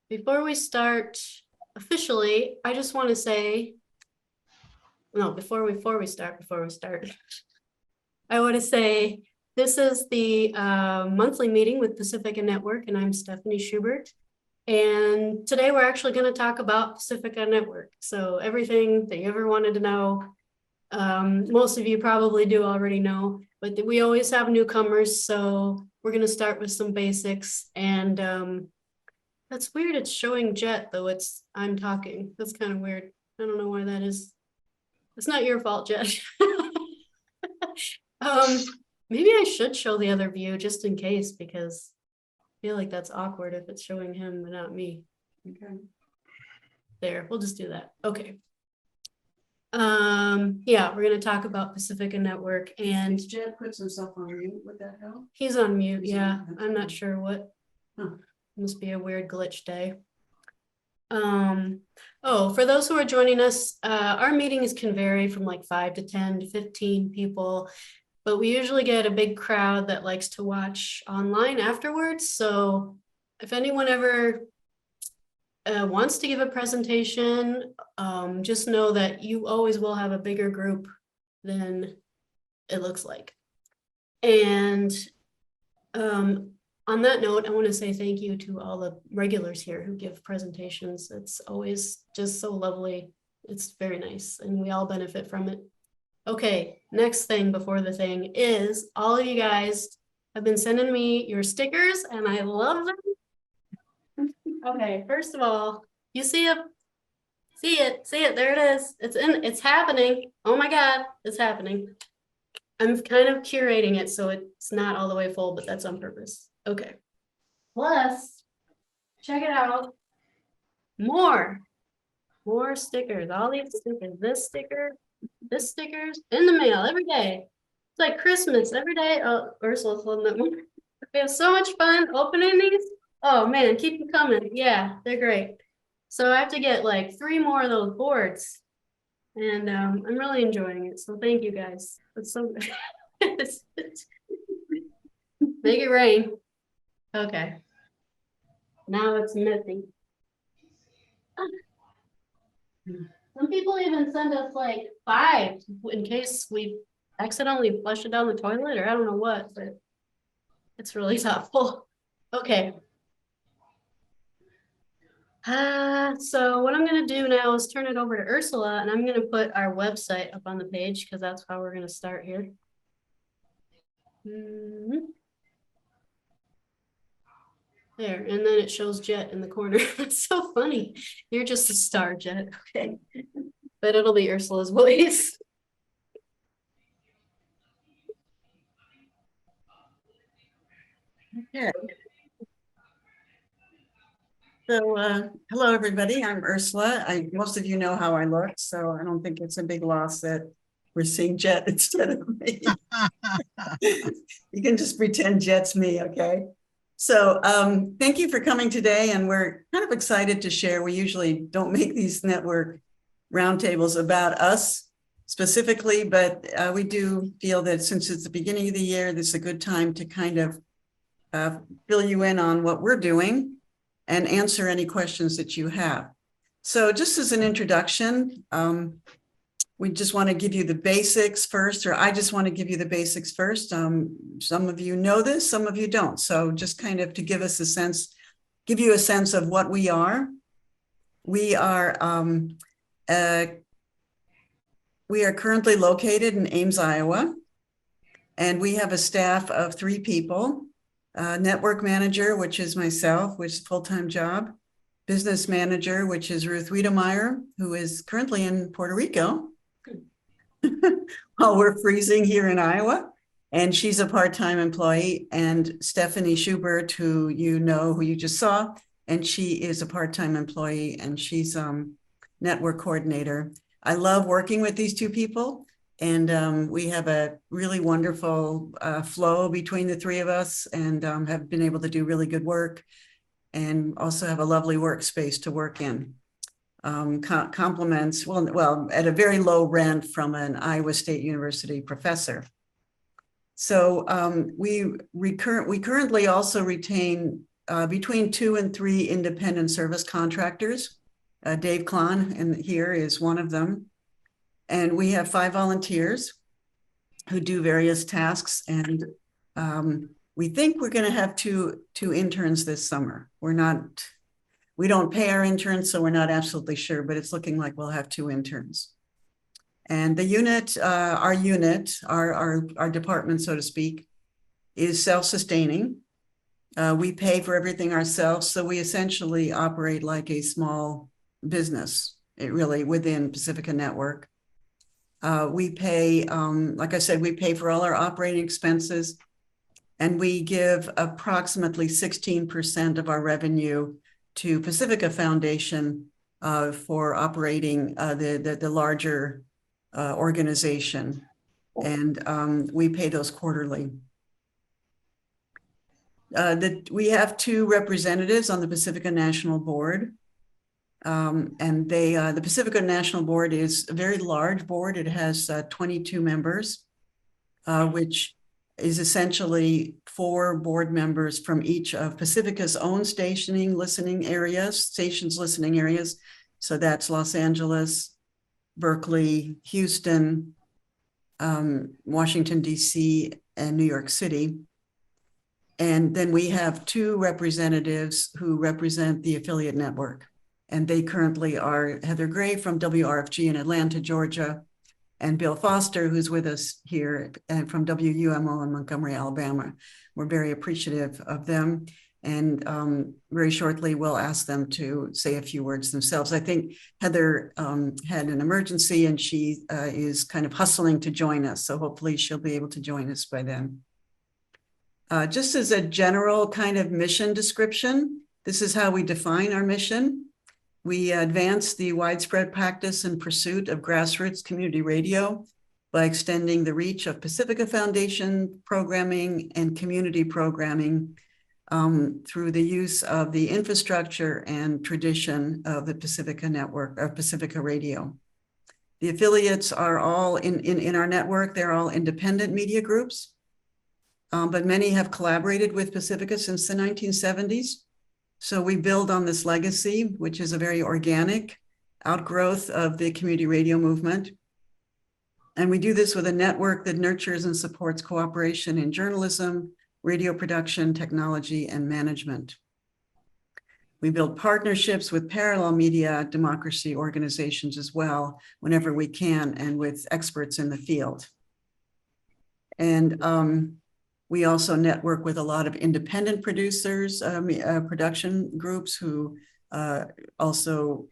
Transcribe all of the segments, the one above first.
before we start officially, I just want to say, no, before we start, I want to say this is the monthly meeting with Pacifica Network, and I'm Stephanie Schubert. And today we're actually going to talk about Pacifica Network. So everything that you ever wanted to know, most of you probably do already know, but we always have newcomers. So we're going to start with some basics. And that's weird. It's showing Jet, though I'm talking. That's kind of weird. I don't know why that is. It's not your fault, Jet. Maybe I should show the other view just in case, because I feel like that's awkward if it's showing him but not me. Okay. There, we'll just do that. Okay. Yeah, we're gonna talk about Pacifica Network, and Jet puts himself on mute. Would that help? he's on mute. Yeah, I'm not sure what. Must be a weird glitch day. Oh, for those who are joining us, our meetings can vary from like 5 to 10 to 15 people, but we usually get a big crowd that likes to watch online afterwards. So if anyone ever wants to give a presentation, just know that you always will have a bigger group than it looks like. And on that note, I want to say thank you to all the regulars here who give presentations. It's always just so lovely. It's very nice, and we all benefit from it. Okay, next thing before the thing is all of you guys have been sending me your stickers, and I love them. Okay, first of all, you see it? See it, there it is. It's happening. Oh my God, it's happening. I'm kind of curating it so it's not all the way full, but that's on purpose. Okay. Plus, check it out. More stickers. All these stickers. This sticker's in the mail every day. It's like Christmas every day. Oh, Ursula's holding that one. We have so much fun opening these. Oh man, keep them coming. Yeah, they're great. So I have to get like 3 more of those boards. And I'm really enjoying it. So thank you guys. It's so good. Make it rain. Okay. Now it's messy. Some people even send us like 5 in case we accidentally flush it down the toilet, or I don't know what, but it's really thoughtful. Okay. So what I'm going to do now is turn it over to Ursula, and I'm going to put our website up on the page because that's how we're going to start here. There, and then it shows Jet in the corner. That's so funny. You're just a star, Jet. Okay. But it'll be Ursula's voice. Okay. So, hello, everybody. I'm Ursula. Most of you know how I look, so I don't think it's a big loss that we're seeing Jet instead of me. You can just pretend Jet's me, okay? So thank you for coming today, and we're kind of excited to share. We usually don't make these network roundtables about us specifically, but we do feel that since it's the beginning of the year, this is a good time to kind of fill you in on what we're doing and answer any questions that you have. So just as an introduction, we just want to give you the basics first, or I just want to give you the basics first. Some of you know this, some of you don't. So just kind of to give us a sense, give you a sense of what we are. We are currently located in Ames, Iowa, and we have a staff of 3 people. Network manager, which is myself, which is a full-time job. Business manager, which is Ruth Wiedemeyer, who is currently in Puerto Rico while we're freezing here in Iowa. And she's a part-time employee. And Stephanie Schubert, who you know, who you just saw, and she is a part-time employee, and she's network coordinator. I love working with these 2 people. And we have a really wonderful flow between the 3 of us, and have been able to do really good work, and also have a lovely workspace to work in. Compliments, well, at a very low rent from an Iowa State University professor. So we currently also retain between 2 and 3 independent service contractors. Dave Klon and here is one of them. And we have 5 volunteers who do various tasks. And we think we're going to have two interns this summer. We don't pay our interns, so we're not absolutely sure, but it's looking like we'll have 2 interns. And the unit, our department, so to speak, is self-sustaining. We pay for everything ourselves, so we essentially operate like a small business, really, within Pacifica Network. We pay, like I said, we pay for all our operating expenses, and we give approximately 16% of our revenue to Pacifica Foundation for operating the larger organization. And we pay those quarterly. We have 2 representatives on the Pacifica National Board. And the Pacifica National Board is a very large board. It has 22 members, which is essentially 4 board members from each of Pacifica's own stations listening areas. So that's Los Angeles, Berkeley, Houston, Washington, D.C., and New York City. And then we have 2 representatives who represent the affiliate network. And they currently are Heather Gray from WRFG in Atlanta, Georgia, and Bill Foster, who's with us here and from WUMO in Montgomery, Alabama. We're very appreciative of them. And very shortly, we'll ask them to say a few words themselves. I think Heather had an emergency and she is kind of hustling to join us. So hopefully she'll be able to join us by then. Just as a general kind of mission description, this is how we define our mission. We advance the widespread practice and pursuit of grassroots community radio by extending the reach of Pacifica Foundation programming and community programming through the use of the infrastructure and tradition of the Pacifica Network, or Pacifica Radio. The affiliates are all in our network. They're all independent media groups, but many have collaborated with Pacifica since the 1970s. So we build on this legacy, which is a very organic outgrowth of the community radio movement. And we do this with a network that nurtures and supports cooperation in journalism, radio production, technology, and management. We build partnerships with parallel media democracy organizations as well, whenever we can, and with experts in the field. And we also network with a lot of independent producers, production groups who also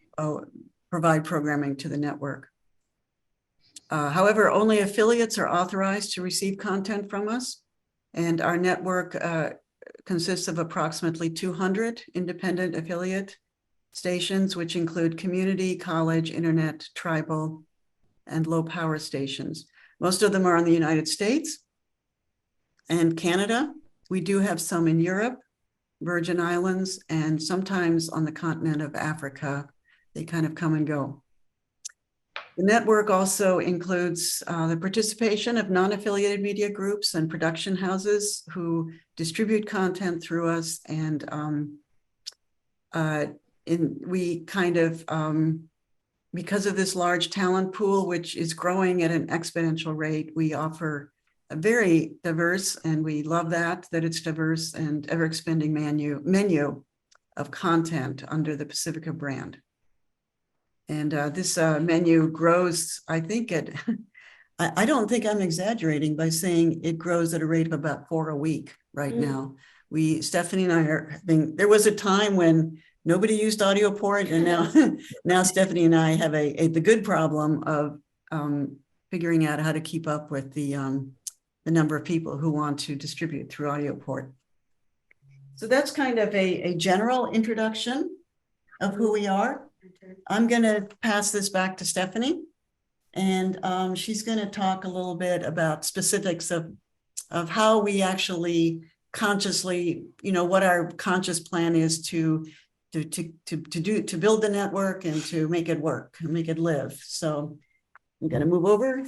provide programming to the network. However, only affiliates are authorized to receive content from us. And our network consists of approximately 200 independent affiliate stations, which include community, college, internet, tribal, and low power stations. Most of them are in the United States and Canada. We do have some in Europe, Virgin Islands, and sometimes on the continent of Africa. They kind of come and go. The network also includes the participation of non-affiliated media groups and production houses who distribute content through us. And we kind of, because of this large talent pool, which is growing at an exponential rate, we offer a very diverse, and we love that it's diverse and ever-expanding menu of content under the Pacifica brand. And this menu grows, I think I don't think I'm exaggerating by saying it grows at a rate of about 4 a week right now. Stephanie and I there was a time when nobody used audio port, and now Stephanie and I have the good problem of figuring out how to keep up with the number of people who want to distribute through audio port. So that's kind of a general introduction of who we are. I'm going to pass this back to Stephanie, and she's going to talk a little bit about specifics of how we actually consciously, what our conscious plan is to build the network and to make it work and make it live. So I'm going to move over.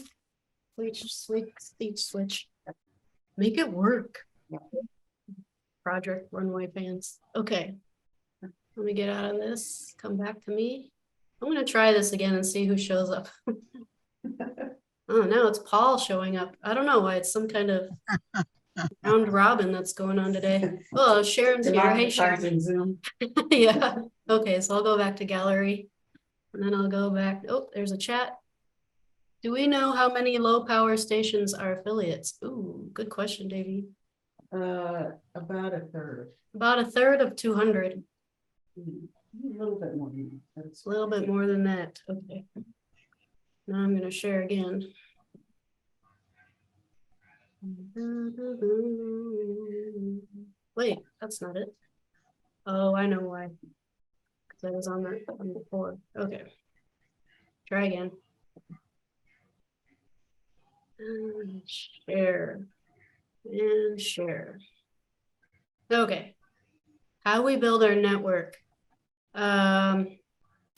Switch. Make it work. Project Runway fans. Okay. Let me get out of this, come back to me. I'm gonna try this again and see who shows up. Oh, now it's Paul showing up. I don't know why, it's some kind of round robin that's going on today. Oh, Sharon's here. Hey, Sharon. Zoom. Yeah, okay, so I'll go back to gallery. And then I'll go back, oh, there's a chat. Do we know how many low power stations are affiliates? Ooh, good question, Davey. About a third. About a third of 200. A little bit more than that. A little bit more than that, okay. Now I'm gonna share again. Wait, that's not it. Oh, I know why. Because I was on before. Okay. Try again. And share. And share. Okay. How we build our network.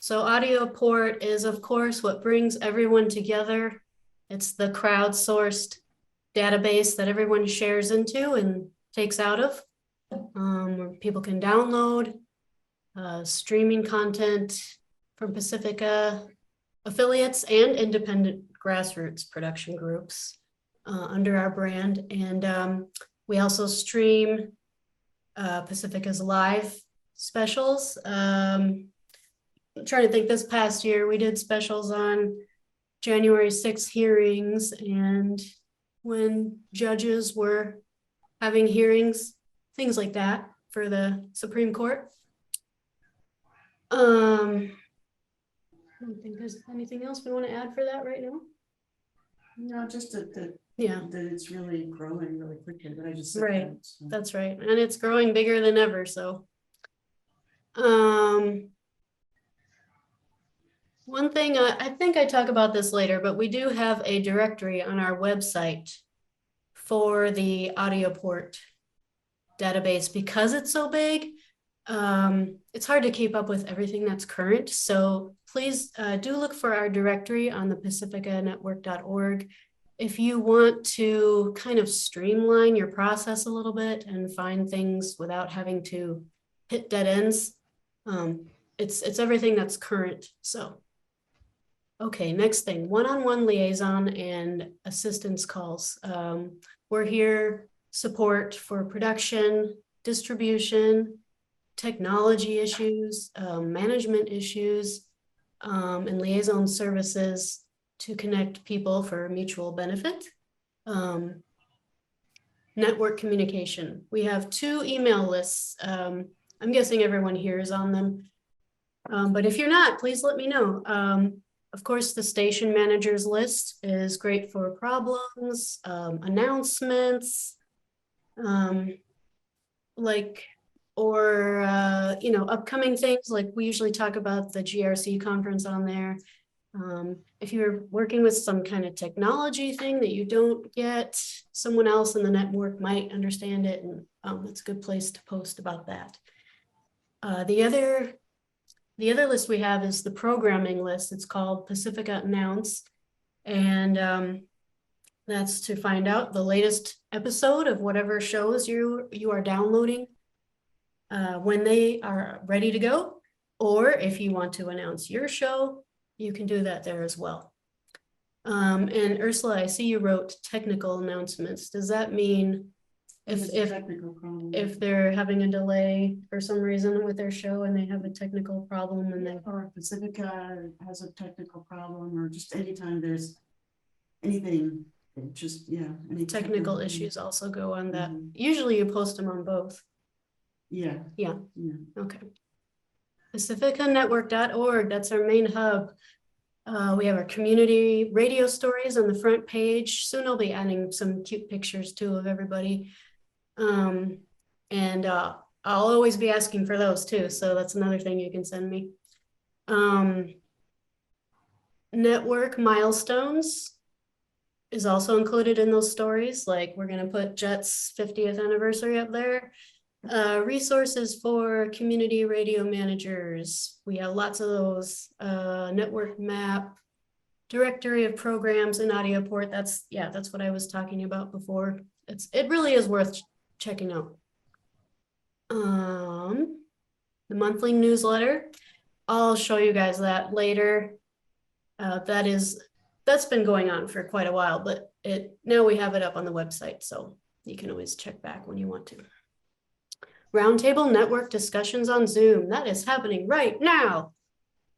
So audio port is, of course, what brings everyone together. It's the crowdsourced database that everyone shares into and takes out of, where people can download streaming content from Pacifica affiliates and independent grassroots production groups under our brand. And we also stream Pacifica's live specials. I'm trying to think, this past year we did specials on January 6th hearings and when judges were having hearings, things like that for the Supreme Court. I don't think there's anything else we want to add for that right now. No, just that Yeah, that it's really growing really quickly, but I just said Right. that, so. that's right. And it's growing bigger than ever, so. One thing, I think I talk about this later, but we do have a directory on our website for the audio port database because it's so big. It's hard to keep up with everything that's current. So please do look for our directory on the pacificanetwork.org. If you want to kind of streamline your process a little bit and find things without having to hit dead ends, it's everything that's current. So, okay, next thing, one-on-one liaison and assistance calls. We're here support for production, distribution, technology issues, management issues, and liaison services to connect people for mutual benefit. Network communication. We have 2 email lists. I'm guessing everyone here is on them. But if you're not, please let me know. Of course, the station managers list is great for problems, announcements, upcoming things. Like we usually talk about the GRC conference on there. If you're working with some kind of technology thing that you don't get, someone else in the network might understand it, and it's a good place to post about that. The other list we have is the programming list. It's called Pacifica Announce, and that's to find out the latest episode of whatever shows you are downloading when they are ready to go, or if you want to announce your show, you can do that there as well. And Ursula, I see you wrote technical announcements. Does that mean if they're having a delay for some reason with their show and they have a technical problem and or Pacifica has a technical problem, or just anytime there's anything, any technical issues also go on that. Usually you post them on both. Yeah. Okay. Pacificanetwork.org, that's our main hub. We have our community radio stories on the front page. Soon I'll be adding some cute pictures too of everybody. I'll always be asking for those too. So that's another thing you can send me. Network milestones is also included in those stories. Like we're going to put Jet's 50th anniversary up there. Resources for community radio managers. We have lots of those. Network map, directory of programs in audio port. That's what I was talking about before. It really is worth checking out. The monthly newsletter. I'll show you guys that later. That's been going on for quite a while, but now we have it up on the website, so you can always check back when you want to. Roundtable network discussions on Zoom. That is happening right now.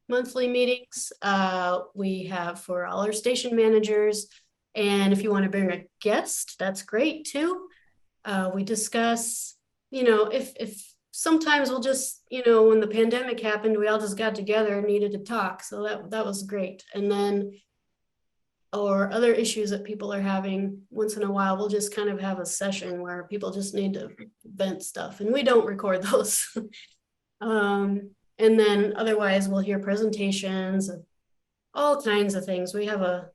Monthly meetings we have for all our station managers. And if you want to bring a guest, that's great too. We discuss, if sometimes we'll just, when the pandemic happened, we all just got together and needed to talk. So that was great. And then, or other issues that people are having, once in a while, we'll just kind of have a session where people just need to vent stuff, and we don't record those. And then otherwise we'll hear presentations of all kinds of things. We have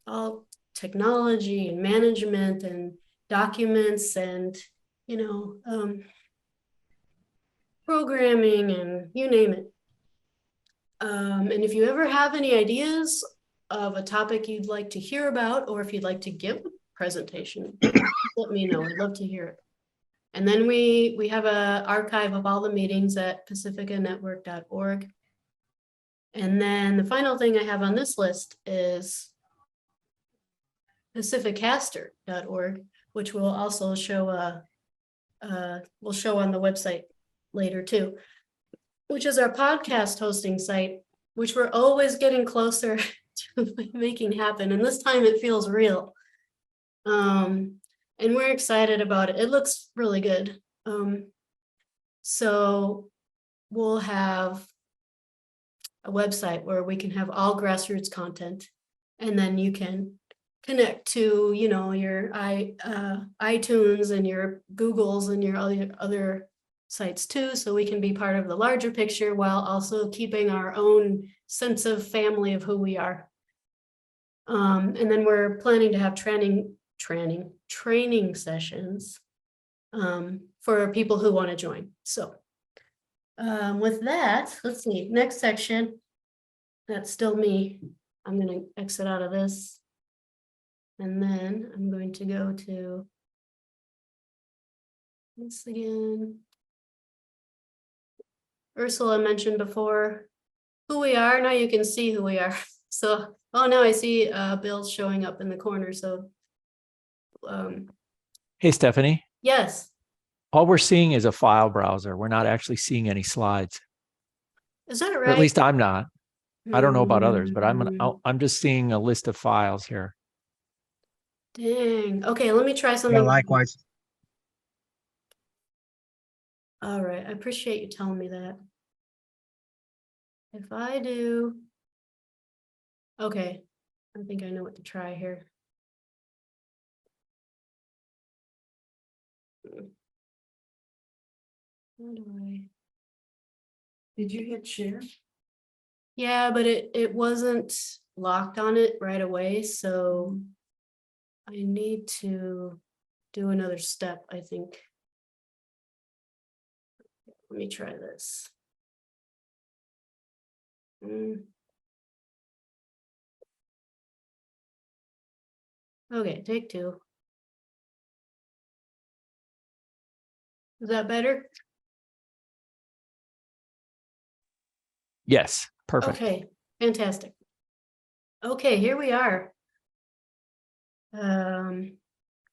all technology and management and documents and, programming and you name it. And if you ever have any ideas of a topic you'd like to hear about, or if you'd like to give a presentation, let me know. I'd love to hear it. And then we have an archive of all the meetings at pacificanetwork.org. And then the final thing I have on this list is pacificaster.org, which will also show we'll show on the website later too, which is our podcast hosting site, which we're always getting closer to making happen. And this time it feels real. And we're excited about it. It looks really good. So we'll have a website where we can have all grassroots content, and then you can connect to, your iTunes and your Googles and your other sites too, so we can be part of the larger picture while also keeping our own sense of family of who we are. And then we're planning to have training sessions for people who want to join. So with that, let's see, next section, that's still me. I'm going to exit out of this. And then I'm going to go to this again. Ursula mentioned before who we are. Now you can see who we are. So, oh, now I see Bill showing up in the corner. So hey, Stephanie. Yes. All we're seeing is a file browser. We're not actually seeing any slides. Is that right? Or at least I'm not. I don't know about others, but I'm just seeing a list of files here. Dang. Okay, let me try something. Yeah, likewise. All right, I appreciate you telling me that. If I do, okay, I think I know what to try here. How do I? Did you hit share? Yeah, but it wasn't locked on it right away, so I need to do another step, I think. Let me try this. Okay, take two. Is that better? Yes, perfect. Okay, fantastic. Okay, here we are.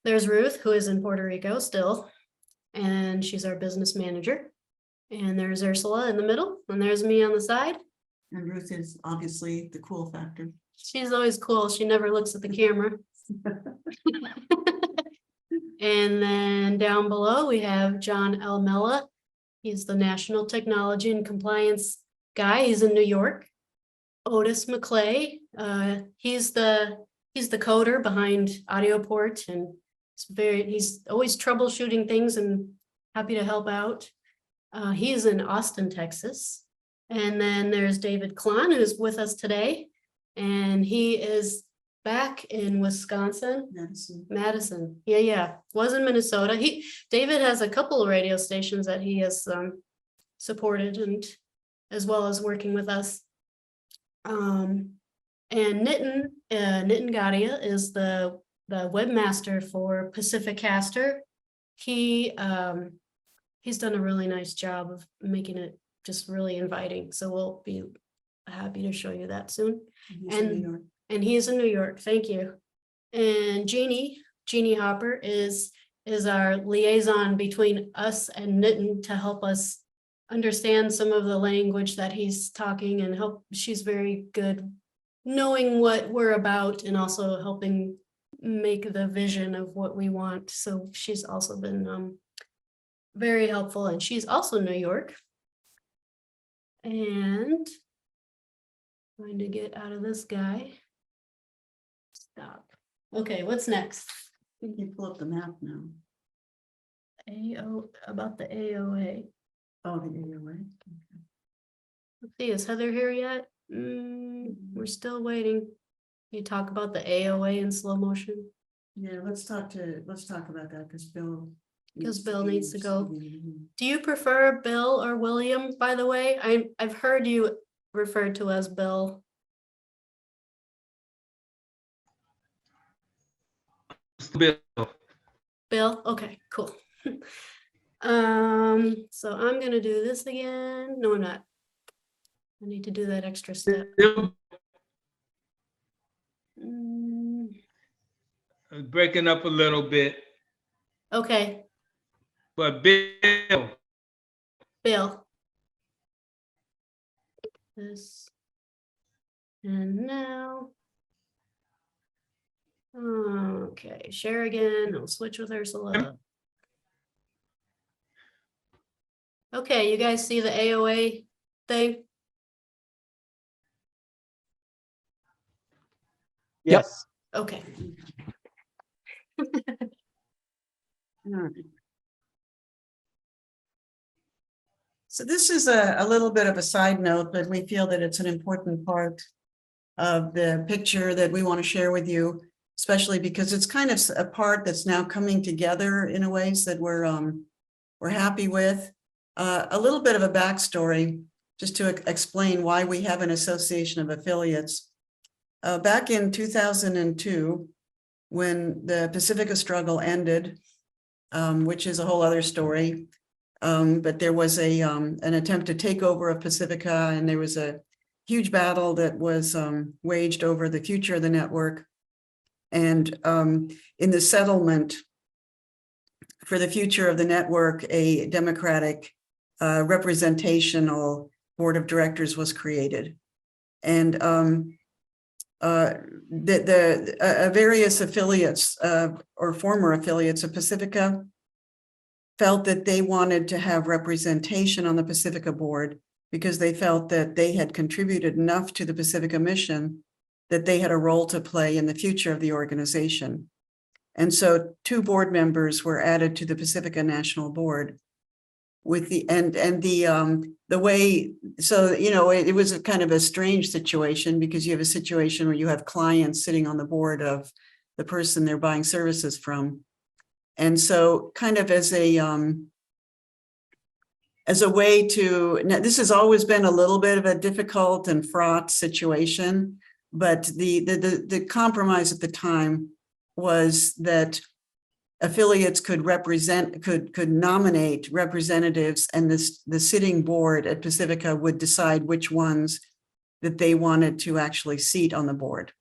There's Ruth, who is in Puerto Rico still, and she's our business manager. And there's Ursula in the middle, and there's me on the side. And Ruth is obviously the cool factor. She's always cool. She never looks at the camera. And then down below, we have John Almella. He's the National Technology and Compliance guy. He's in New York. Otis McClay, he's the coder behind AudioPort, and he's always troubleshooting things and happy to help out. He's in Austin, Texas. And then there's David Klon, who's with us today, and he is back in Wisconsin. Madison. Yeah. Was in Minnesota. David has a couple of radio stations that he has supported, and as well as working with us. And Nitin Gadia is the webmaster for Pacificaster. He he's done a really nice job of making it just really inviting. So we'll be happy to show you that soon. He's in New And York. he is in New York. Thank you. And Jeannie Hopper is our liaison between us and Nitin to help us understand some of the language that he's talking and help. She's very good knowing what we're about and also helping make the vision of what we want. So she's also been very helpful, and she's also New York. And going to get out of this guy. Stop. Okay, what's next? I think you pull up the map now. About the AOA. Oh, the AOA. Let's see, is Heather here yet? We're still waiting. You talk about the AOA in slow motion? Yeah, let's talk about that because Bill. Because Bill needs to go. Do you prefer Bill or William, by the way? I've heard you referred to as Bill. Bill. Bill, okay, cool. So I'm gonna do this again. No, I'm not. I need to do that extra step. Breaking up a little bit, Okay, but Bill. Bill. This. And now. Okay, share again. I'll switch with Ursula. Okay, you guys see the AOA thing? Yes. Okay. All right. So this is a little bit of a side note, but we feel that it's an important part of the picture that we want to share with you, especially because it's kind of a part that's now coming together in a ways that we're happy with. A little bit of a backstory, just to explain why we have an association of affiliates. Back in 2002, when the Pacifica struggle ended, which is a whole other story, but there was an attempt to take over of Pacifica, and there was a huge battle that was waged over the future of the network. And in the settlement for the future of the network, a democratic representational board of directors was created. And various affiliates or former affiliates of Pacifica felt that they wanted to have representation on the Pacifica board because they felt that they had contributed enough to the Pacifica mission that they had a role to play in the future of the organization. And so 2 board members were added to the Pacifica National Board with the way, so, you know, it was a kind of a strange situation because you have a situation where you have clients sitting on the board of the person they're buying services from. And so kind of as a way to, now this has always been a little bit of a difficult and fraught situation, but the compromise at the time was that affiliates could nominate representatives, and the sitting board at Pacifica would decide which ones that they wanted to actually seat on the board.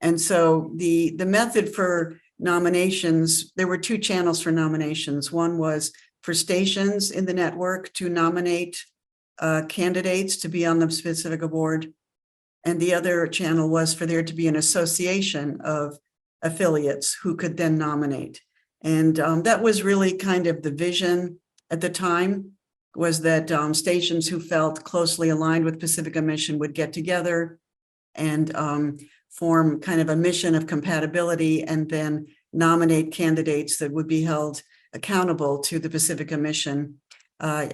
And so the method for nominations, there were 2 channels for nominations. One was for stations in the network to nominate candidates to be on the Pacifica board. And the other channel was for there to be an association of affiliates who could then nominate. And that was really kind of the vision at the time, was that stations who felt closely aligned with Pacifica mission would get together and form kind of a mission of compatibility and then nominate candidates that would be held accountable to the Pacifica mission.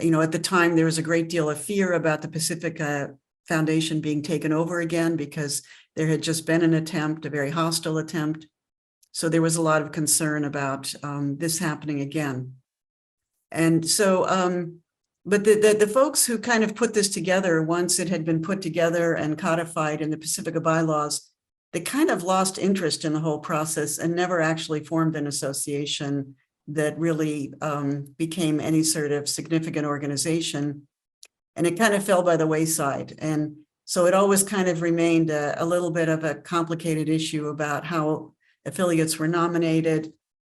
You know, at the time, there was a great deal of fear about the Pacifica Foundation being taken over again because there had just been an attempt, a very hostile attempt. So there was a lot of concern about this happening again. And so, but the folks who kind of put this together, once it had been put together and codified in the Pacifica bylaws, they kind of lost interest in the whole process and never actually formed an association that really became any sort of significant organization. And it kind of fell by the wayside. And so it always kind of remained a little bit of a complicated issue about how affiliates were nominated.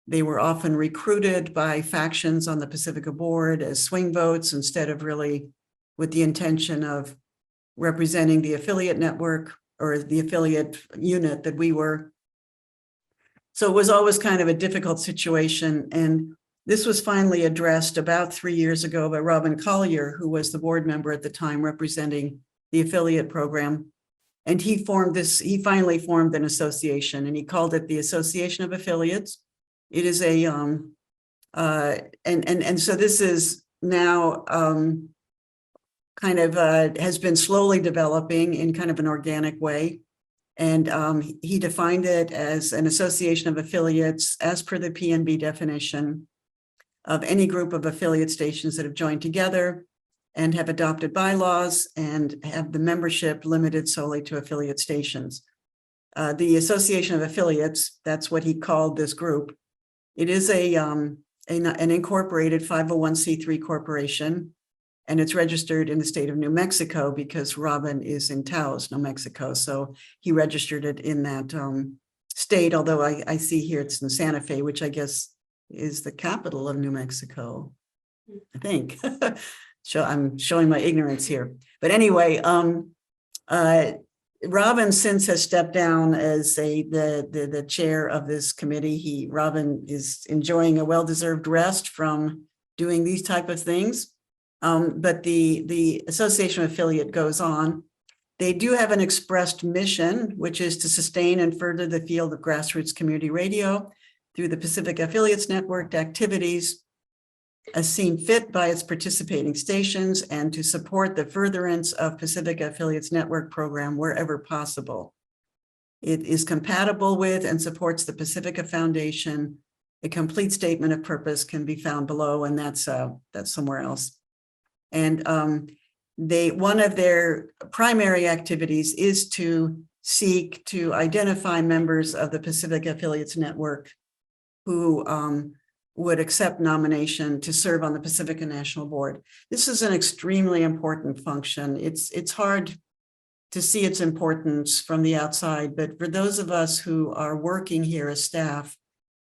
They were often recruited by factions on the Pacifica board as swing votes instead of really with the intention of representing the affiliate network or the affiliate unit that we were. So it was always kind of a difficult situation. And this was finally addressed about 3 years ago by Robin Collier, who was the board member at the time representing the affiliate program. And he finally formed an association, and he called it the Association of Affiliates. It is a, and so this is now kind of has been slowly developing in kind of an organic way. And he defined it as an association of affiliates as per the PNB definition of any group of affiliate stations that have joined together and have adopted bylaws and have the membership limited solely to affiliate stations. The Association of Affiliates, that's what he called this group. It is an incorporated 501c3 corporation, and it's registered in the state of New Mexico because Robin is in Taos, New Mexico. So he registered it in that state, although I see here it's in Santa Fe, which I guess is the capital of New Mexico, I think. So I'm showing my ignorance here. But anyway, Robin since has stepped down as the chair of this committee. Robin is enjoying a well-deserved rest from doing these type of things. But the Association Affiliate goes on. They do have an expressed mission, which is to sustain and further the field of grassroots community radio through the Pacifica Affiliates Network activities as seen fit by its participating stations, and to support the furtherance of Pacifica Affiliates Network program wherever possible. It is compatible with and supports the Pacifica Foundation. A complete statement of purpose can be found below, and that's somewhere else. And one of their primary activities is to seek to identify members of the Pacifica Affiliates Network who would accept nomination to serve on the Pacifica National Board. This is an extremely important function. It's hard to see its importance from the outside, but for those of us who are working here as staff,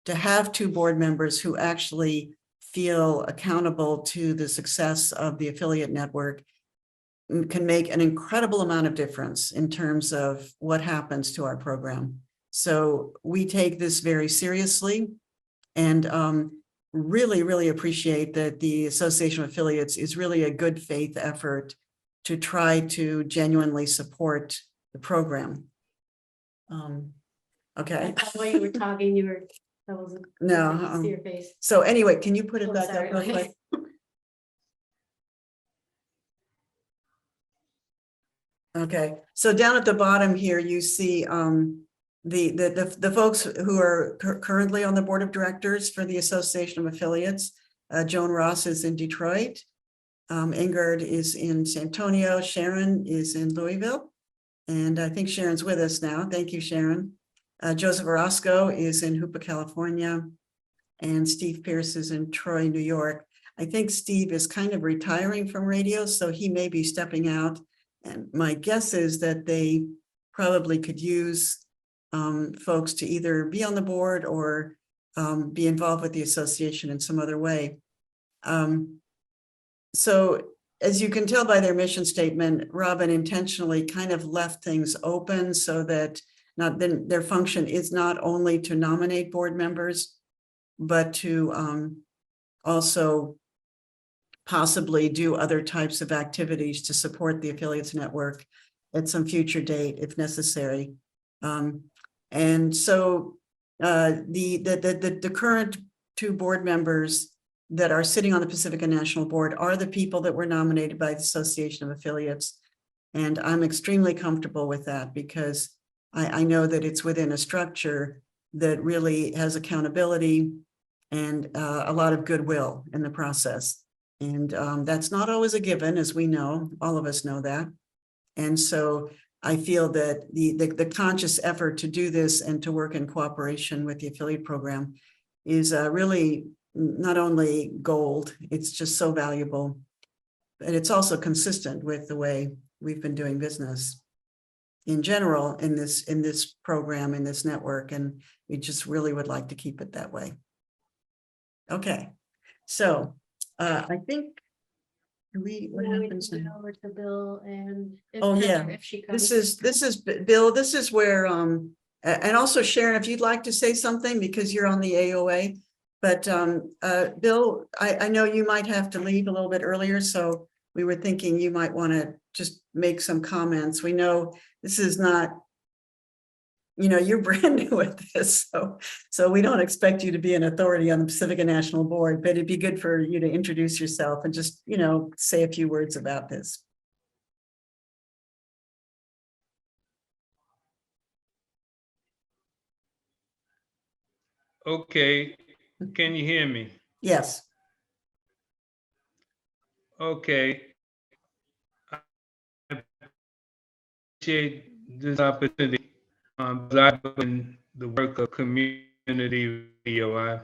to have two board members who actually feel accountable to the success of the affiliate network can make an incredible amount of difference in terms of what happens to our program. So we take this very seriously, and really, really appreciate that the Association of Affiliates is really a good faith effort to try to genuinely support the program. Okay. I thought while you were talking, that wasn't. No, see your face. So anyway, can you put it Oh, back sorry. up real quick? Okay, so down at the bottom here, you see the folks who are currently on the board of directors for the Association of Affiliates. Joan Ross is in Detroit. Ingrid is in San Antonio. Sharon is in Louisville. And I think Sharon's with us now. Thank you, Sharon. Joseph Orozco is in Hoopa, California. And Steve Pierce is in Troy, New York. I think Steve is kind of retiring from radio, so he may be stepping out. And my guess is that they probably could use folks to either be on the board or be involved with the association in some other way. So as you can tell by their mission statement, Robin intentionally kind of left things open so that their function is not only to nominate board members, but to also possibly do other types of activities to support the affiliates network at some future date if necessary. And so the current two board members that are sitting on the Pacifica National Board are the people that were nominated by the Association of Affiliates. And I'm extremely comfortable with that because I know that it's within a structure that really has accountability and a lot of goodwill in the process. And that's not always a given, as we know, all of us know that. And so I feel that the conscious effort to do this and to work in cooperation with the affiliate program is really not only gold, it's just so valuable. And it's also consistent with the way we've been doing business in general in this program, in this network, and we just really would like to keep it that way. Okay, so I think what Now we happens turn it now? over to Bill and if Oh, Heather, yeah. if she comes. This is Bill, this is where and also Sharon, if you'd like to say something because you're on the AOA. But Bill, I know you might have to leave a little bit earlier, so we were thinking you might want to just make some comments. We know this is not, you're brand new at this, so we don't expect you to be an authority on the Pacifica National Board, but it'd be good for you to introduce yourself and just, say a few words about this. Okay, can you hear me? Yes. Okay. I appreciate this opportunity. I've been the work of community radio. I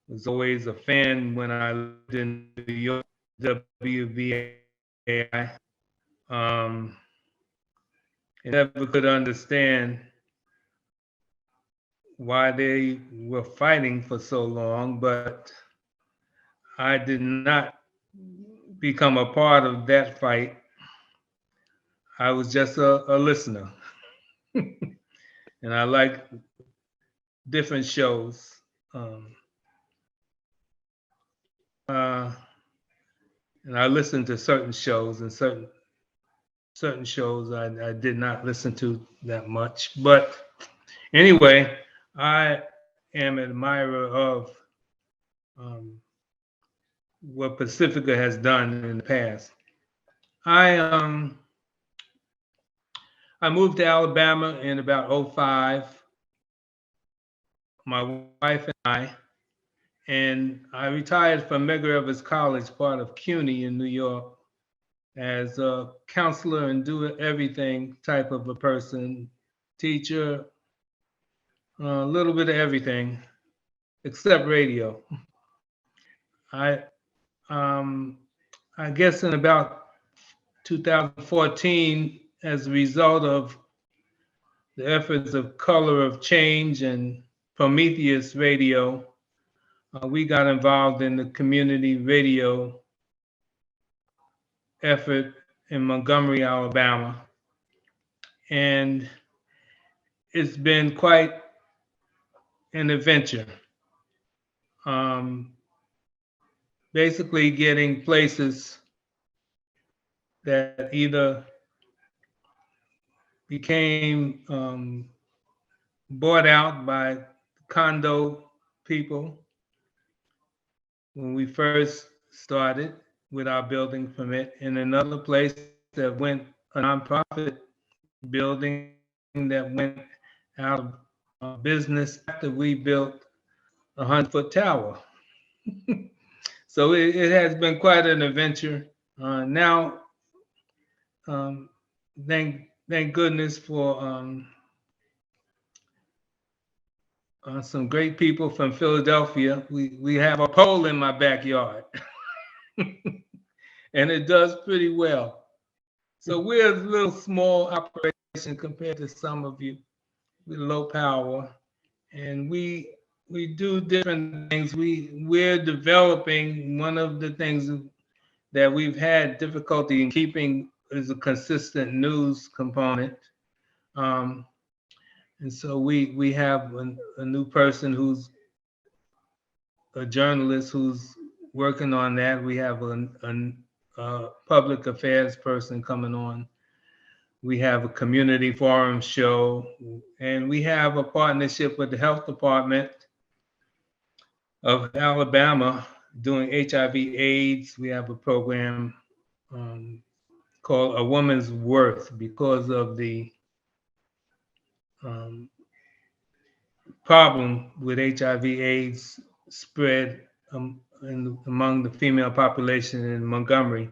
was always a fan when I lived in New York, WVAI. I never could understand why they were fighting for so long, but I did not become a part of that fight. I was just a listener. And I like different shows. Um, and I listened to certain shows, and certain shows I did not listen to that much. But anyway, I am an admirer of what Pacifica has done in the past. I I moved to Alabama in about '05. My wife and I retired from Medgar Evers College, part of CUNY in New York, as a counselor and do everything type of a person, teacher, a little bit of everything except radio. I um, I guess in about 2014, as a result of the efforts of Color of Change and Prometheus Radio, we got involved in the community radio effort in Montgomery, Alabama. And it's been quite an adventure. Um, Basically, getting places that either became bought out by condo people when we first started with our building permit, and another place that went a nonprofit building that went out of business after we built a 100-foot tower. So it has been quite an adventure. Now, thank goodness for some great people from Philadelphia. We have a pole in my backyard, and it does pretty well. So we're a little small operation compared to some of you with low power, and we do different things. We're developing. One of the things that we've had difficulty in keeping is a consistent news component. Um, and so we have a new person who's a journalist who's working on that. We have a public affairs person coming on. We have a community forum show, and we have a partnership with the health department of Alabama doing HIV/AIDS. We have a program called A Woman's Worth because of the problem with HIV/AIDS spread among the female population in Montgomery.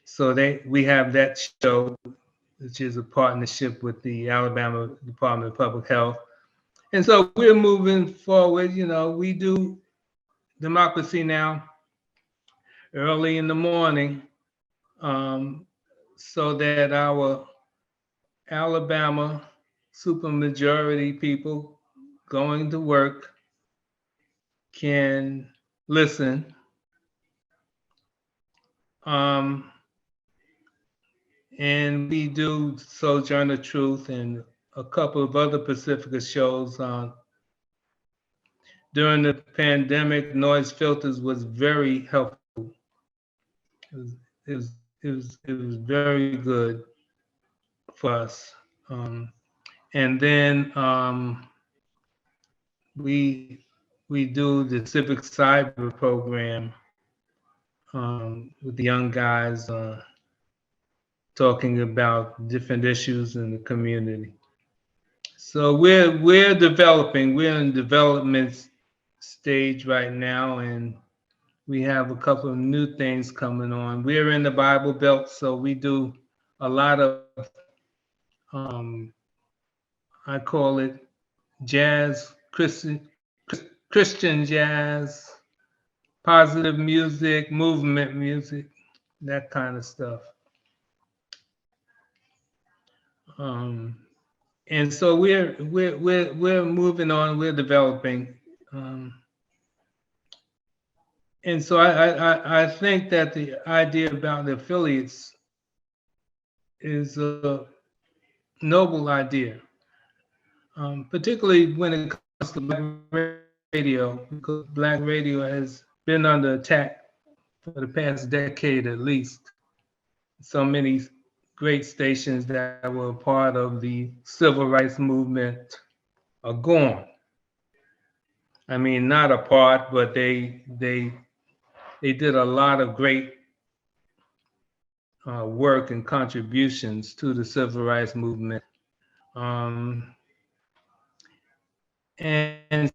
So we have that show, which is a partnership with the Alabama Department of Public Health. And so we're moving forward. You know, we do democracy now early in the morning, so that our Alabama supermajority people going to work can listen. And we do Sojourner Truth and a couple of other Pacifica shows. During the pandemic, Noise Filters was very helpful. It was, it was, it was very good for us. And then we do the Civic Cyber program with the young guys talking about different issues in the community. So we're developing. We're in development stage right now, and we have a couple of new things coming on. We're in the Bible Belt, so we do a lot of I call it jazz, Christian jazz, positive music, movement music, that kind of stuff. And so we're moving on. We're developing, and so I think that the idea about the affiliates is a noble idea, particularly when it comes to Black radio, because Black radio has been under attack for the past decade at least. So many great stations that were part of the civil rights movement are gone. I mean, not a part, but they did a lot of great work and contributions to the civil rights movement. And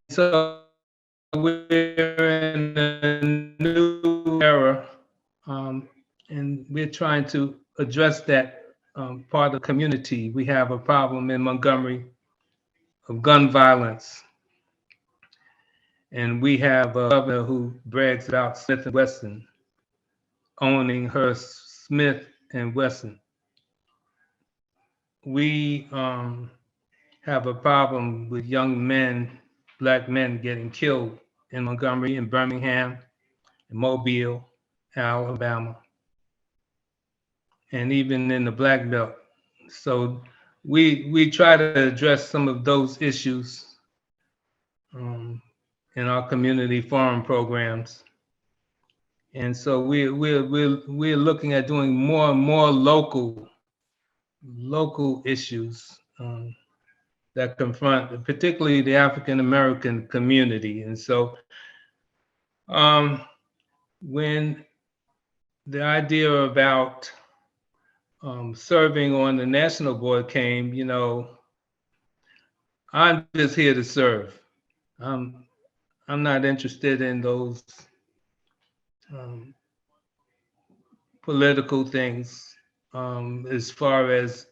so we're in a new era, and we're trying to address that part of the community. We have a problem in Montgomery of gun violence. And we have a governor who brags about Smith & Wesson owning her Smith & Wesson. We have a problem with young men, Black men getting killed in Montgomery and Birmingham, and Mobile, Alabama, and even in the Black Belt. So we try to address some of those issues in our community forum programs. And so we're looking at doing more and more local issues that confront particularly the African American community. And so when the idea about serving on the national board came, you know, I'm just here to serve. I'm not interested in those political things as far as,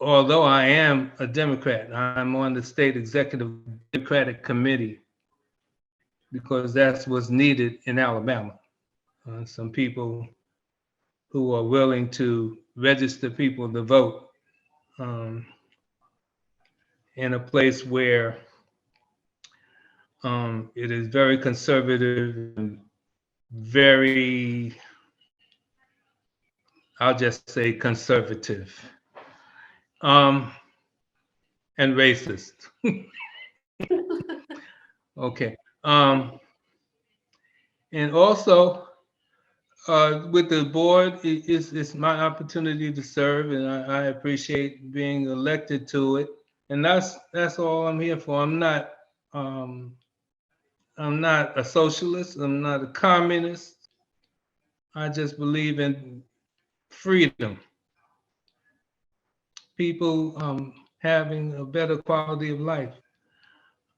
although I am a Democrat, I'm on the state executive Democratic committee because that's what's needed in Alabama. Some people who are willing to register people to vote in a place where it is very conservative and very, I'll just say conservative and racist. Okay. And also with the board, it's my opportunity to serve, and I appreciate being elected to it. And that's all I'm here for. I'm not a socialist. I'm not a communist. I just believe in freedom. People having a better quality of life.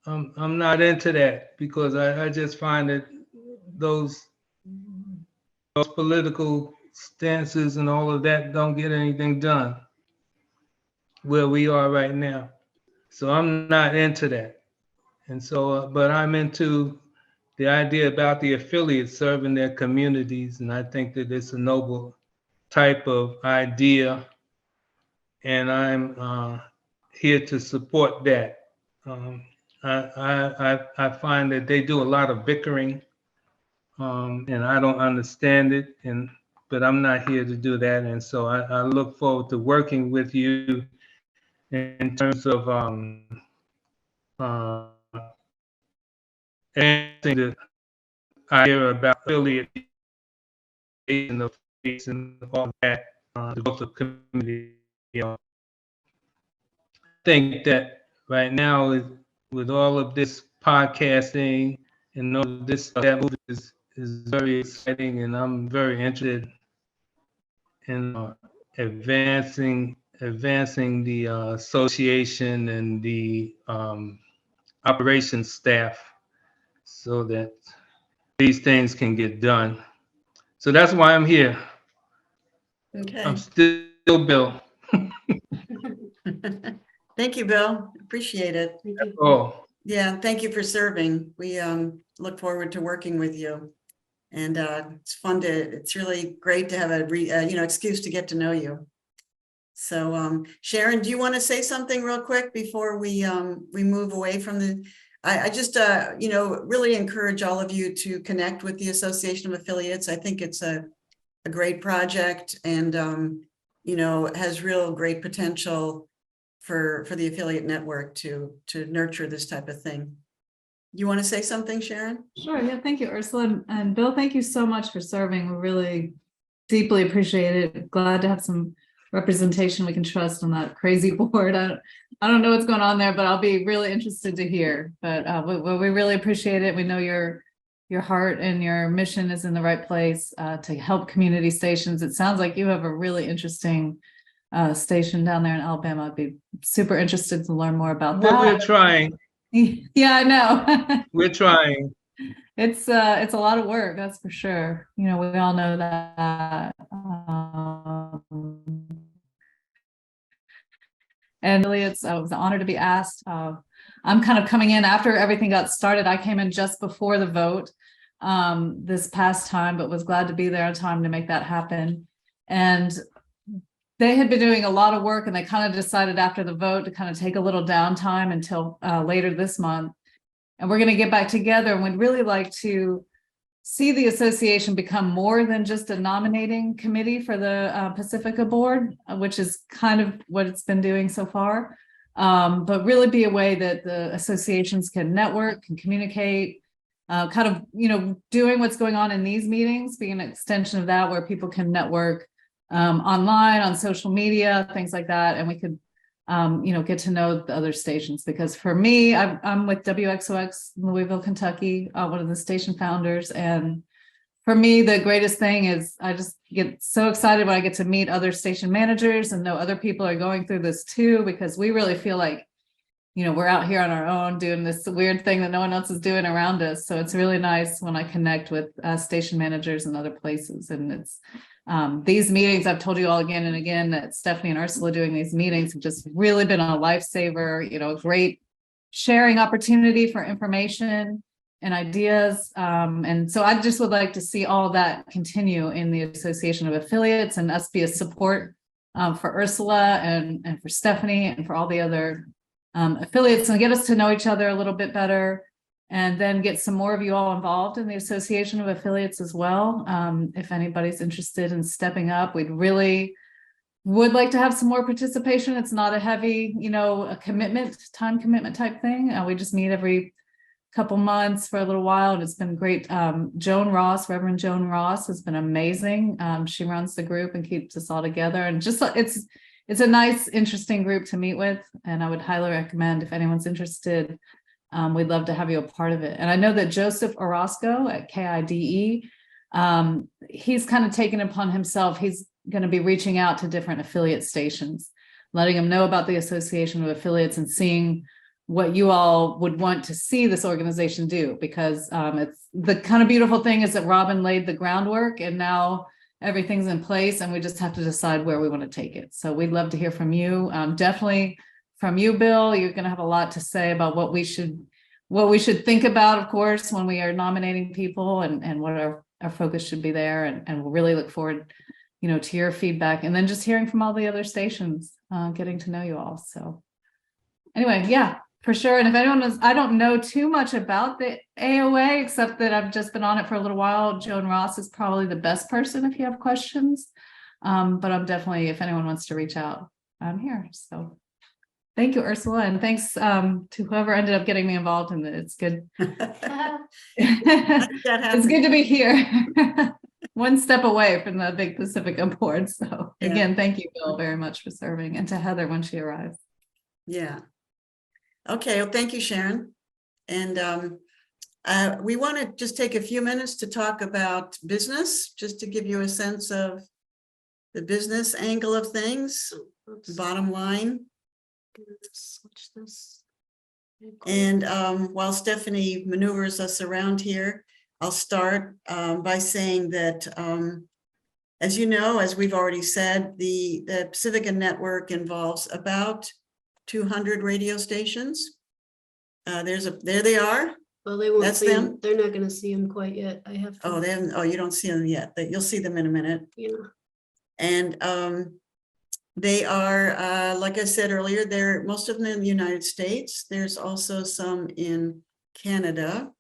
I'm not into that because I just find that those political stances and all of that don't get anything done where we are right now. So I'm not into that. And so, but I'm into the idea about the affiliates serving their communities, and I think that it's a noble type of idea, and I'm here to support that. I find that they do a lot of bickering, and I don't understand it, but I'm not here to do that, and so I look forward to working with you in terms of uh, advancing the idea about affiliate and the face and all that, the growth of community. I think that right now, with all of this podcasting and all of this stuff, that move is very exciting, and I'm very interested in advancing the association and the operations staff so that these things can get done. So that's why I'm here. Okay. I'm still Bill. Thank you, Bill. Appreciate it. Thank you. Oh, Yeah, thank you for serving. We look forward to working with you. And it's really great to have a excuse to get to know you. So Sharon, do you want to say something real quick before we move away from the, I just really encourage all of you to connect with the Association of Affiliates. I think it's a great project, and has real great potential for the affiliate network to nurture this type of thing. You want to say something, Sharon? Sure. Yeah. Thank you, Ursula. And Bill, thank you so much for serving. We really deeply appreciate it. Glad to have some representation we can trust on that crazy board. I don't know what's going on there, but I'll be really interested to hear. But we really appreciate it. We know your heart and your mission is in the right place to help community stations. It sounds like you have a really interesting station down there in Alabama. I'd be super interested to learn more about well, we're that. trying. Yeah, I know. We're trying. It's a lot of work, that's for sure. We all know that. And really, it was an honor to be asked. I'm kind of coming in after everything got started. I came in just before the vote this past time, but was glad to be there on time to make that happen. And they had been doing a lot of work, and they kind of decided after the vote to kind of take a little downtime until later this month. And we're going to get back together, and we'd really like to see the association become more than just a nominating committee for the Pacifica board, which is kind of what it's been doing so far, but really be a way that the associations can network, can communicate, kind of, doing what's going on in these meetings, being an extension of that, where people can network online, on social media, things like that. And we could, get to know the other stations, because for me, I'm with WXOX Louisville, Kentucky, one of the station founders. And for me, the greatest thing is I just get so excited when I get to meet other station managers and know other people are going through this too, because we really feel like, we're out here on our own doing this weird thing that no one else is doing around us. So it's really nice when I connect with station managers in other places. And it's these meetings, I've told you all again and again that Stephanie and Ursula doing these meetings have just really been a lifesaver, a great sharing opportunity for information and ideas. And so I just would like to see all that continue in the Association of Affiliates, and us be a support for Ursula and for Stephanie and for all the other affiliates, and get us to know each other a little bit better. And then get some more of you all involved in the Association of Affiliates as well. If anybody's interested in stepping up, we'd really would like to have some more participation. It's not a heavy, a time commitment type thing. We just meet every couple months for a little while, and it's been great. Reverend Joan Ross has been amazing. She runs the group and keeps us all together, and just it's a nice, interesting group to meet with. And I would highly recommend, if anyone's interested, we'd love to have you a part of it. And I know that Joseph Orozco at KIDE, he's kind of taken upon himself, he's going to be reaching out to different affiliate stations, letting them know about the Association of Affiliates and seeing what you all would want to see this organization do, because it's the kind of beautiful thing is that Robin laid the groundwork and now everything's in place, and we just have to decide where we want to take it. So we'd love to hear from you. Definitely from you, Bill. You're going to have a lot to say about what what we should think about, of course, when we are nominating people and what our focus should be there. And we'll really look forward, to your feedback, and then just hearing from all the other stations, getting to know you all. So anyway, yeah, for sure. And if I don't know too much about the AOA, except that I've just been on it for a little while. Joan Ross is probably the best person if you have questions. But I'm definitely, if anyone wants to reach out, I'm here. So thank you, Ursula. And thanks to whoever ended up getting me involved in it. It's good. It's good to be here. One step away from the big Pacifica board. So again, thank you, Bill, very much for serving, and to Heather when she arrives. Yeah. Okay, well, thank you, Sharon. And we want to just take a few minutes to talk about business, just to give you a sense of the business angle of things, bottom line. Switch this. And while Stephanie maneuvers us around here, I'll start by saying that, as you know, as we've already said, the Pacifica network involves about 200 radio stations. There they are. Well, they won't That's see them? them. They're not going to see them quite yet. I have to. Oh, you don't see them yet. You'll see them in a minute. Yeah. And they are, like I said earlier, most of them in the United States. There's also some in Canada.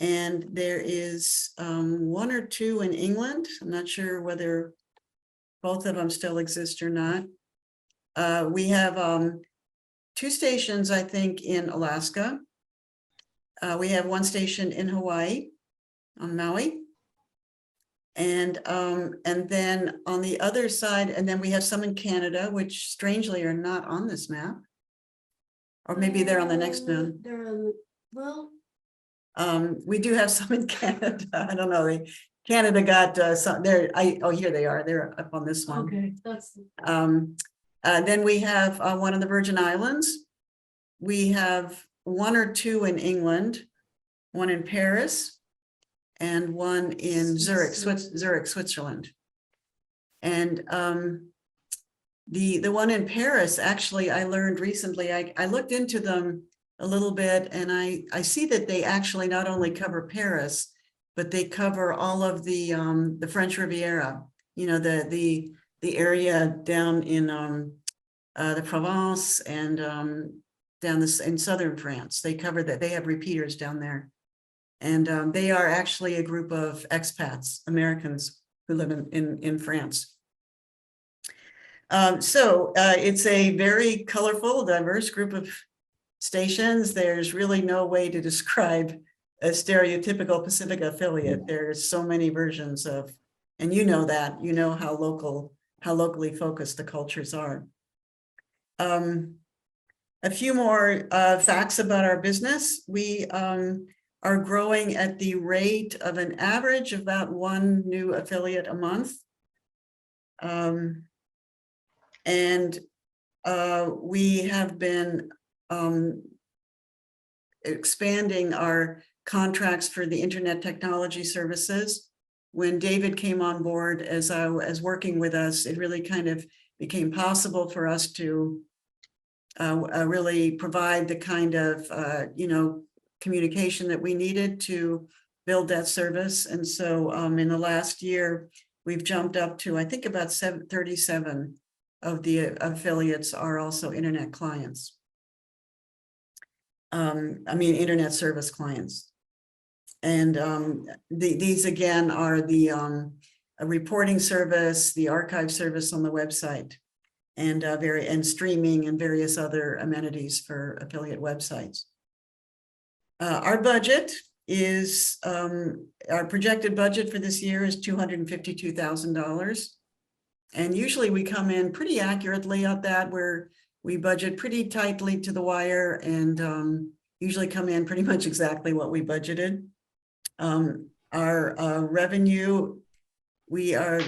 And there is one or two in England. I'm not sure whether both of them still exist or not. We have 2 stations, I think, in Alaska. We have 1 station in Hawaii, on Maui. And then on the other side, and then we have some in Canada, which strangely are not on this map. Or maybe they're on the next one. They're on, well. We do have some in Canada. I don't know. Canada got some there. Here they are. They're up on this one. Okay, that's. Then we have one of the Virgin Islands. We have 1 or 2 in England, 1 in Paris, and 1 in Zurich, Switzerland. And the one in Paris, actually, I learned recently, I looked into them a little bit, and I see that they actually not only cover Paris, but they cover all of the French Riviera, the area down in the Provence and down in southern France. They cover that. They have repeaters down there. And they are actually a group of expats, Americans who live in France. So it's a very colorful, diverse group of stations. There's really no way to describe a stereotypical Pacifica affiliate. There's so many versions of, and that, how locally focused the cultures are. A few more facts about our business. We are growing at the rate of an average of about 1 new affiliate a month. And we have been expanding our contracts for the internet technology services. When David came on board as working with us, it really kind of became possible for us to really provide the kind of communication that we needed to build that service. And so in the last year, we've jumped up to, I think, about 37 of the affiliates are also internet clients. Internet service clients. And these again are the a reporting service, the archive service on the website, and streaming and various other amenities for affiliate websites. Our budget is our projected budget for this year is $252,000. And usually we come in pretty accurately at that, where we budget pretty tightly to the wire and usually come in pretty much exactly what we budgeted. Our revenue, we are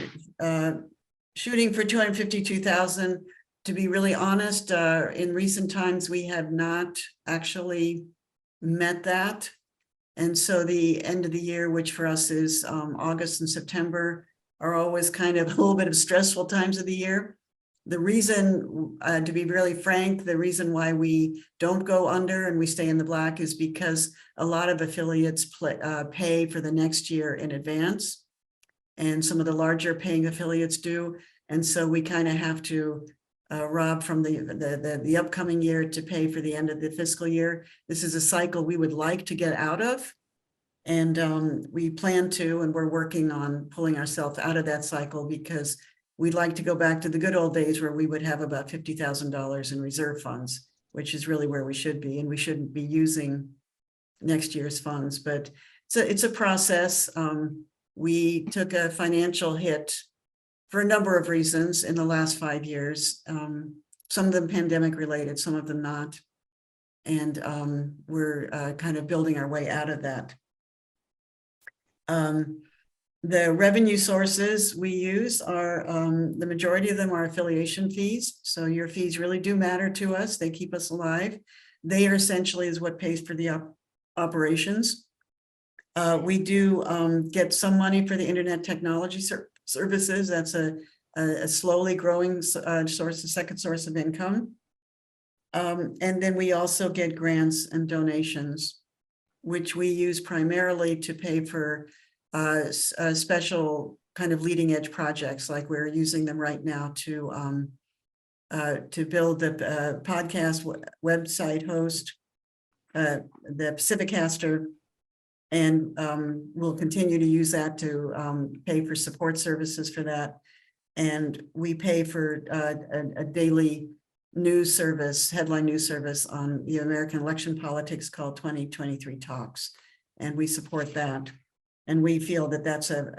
shooting for 252,000. To be really honest, in recent times, we have not actually met that. And so the end of the year, which for us is August and September, are always kind of a little bit of stressful times of the year. The reason, to be really frank, the reason why we don't go under and we stay in the black is because a lot of affiliates pay for the next year in advance. And some of the larger paying affiliates do. And so we kind of have to rob from the upcoming year to pay for the end of the fiscal year. This is a cycle we would like to get out of. And we plan to, and we're working on pulling ourselves out of that cycle because we'd like to go back to the good old days where we would have about $50,000 in reserve funds, which is really where we should be. And we shouldn't be using next year's funds, but it's a process. We took a financial hit for a number of reasons in the last 5 years. Some of them pandemic related, some of them not. And we're kind of building our way out of that. The revenue sources we use are, the majority of them are affiliation fees. So your fees really do matter to us. They keep us alive. They are essentially is what pays for the operations. We do get some money for the internet technology services. That's a slowly growing source, a second source of income. And then we also get grants and donations, which we use primarily to pay for special kind of leading edge projects, like we're using them right now to build the podcast website host, the Pacificaster, and we'll continue to use that to pay for support services for that. And we pay for a daily news service, headline news service on the American election politics called 2023 Talks. And we support that. And we feel that that's a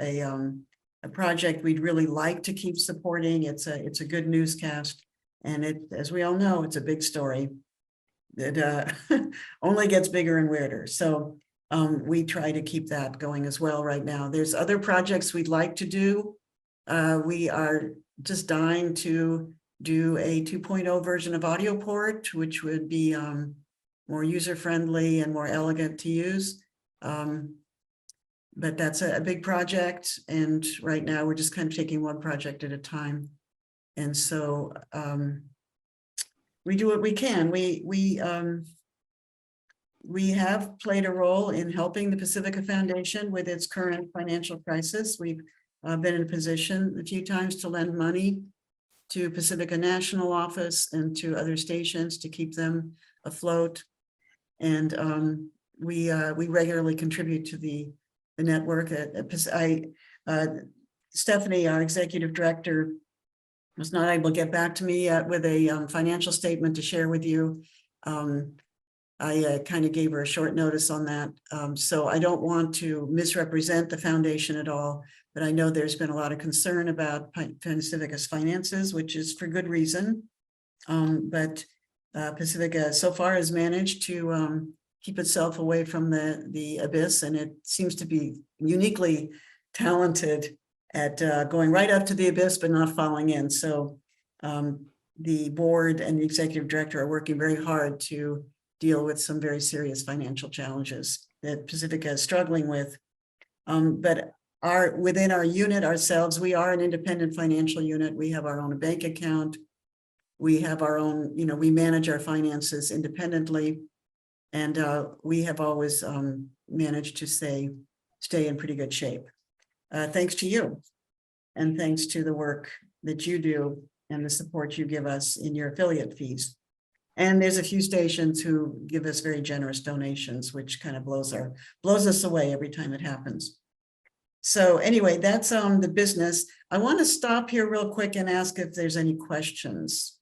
project we'd really like to keep supporting. It's a good newscast. And it, as we all know, it's a big story that only gets bigger and weirder. So we try to keep that going as well right now. There's other projects we'd like to do. We are just dying to do a 2.0 version of AudioPort, which would be more user-friendly and more elegant to use. But that's a big project. And right now we're just kind of taking one project at a time. And so we do what we can. We have played a role in helping the Pacifica Foundation with its current financial crisis. We've been in a position a few times to lend money to Pacifica National Office and to other stations to keep them afloat. And we regularly contribute to the network. Stephanie, our executive director, was not able to get back to me yet with a financial statement to share with you. I kind of gave her a short notice on that. So I don't want to misrepresent the foundation at all, but I know there's been a lot of concern about Pacifica's finances, which is for good reason. But Pacifica so far has managed to keep itself away from the abyss, and it seems to be uniquely talented at going right up to the abyss, but not falling in. So the board and the executive director are working very hard to deal with some very serious financial challenges that Pacifica is struggling with. But within our unit ourselves, we are an independent financial unit. We have our own bank account. We have our own, we manage our finances independently. And we have always managed to stay in pretty good shape. Thanks to you. And thanks to the work that you do and the support you give us in your affiliate fees. And there's a few stations who give us very generous donations, which kind of blows us away every time it happens. So anyway, that's the business. I want to stop here real quick and ask if there's any questions.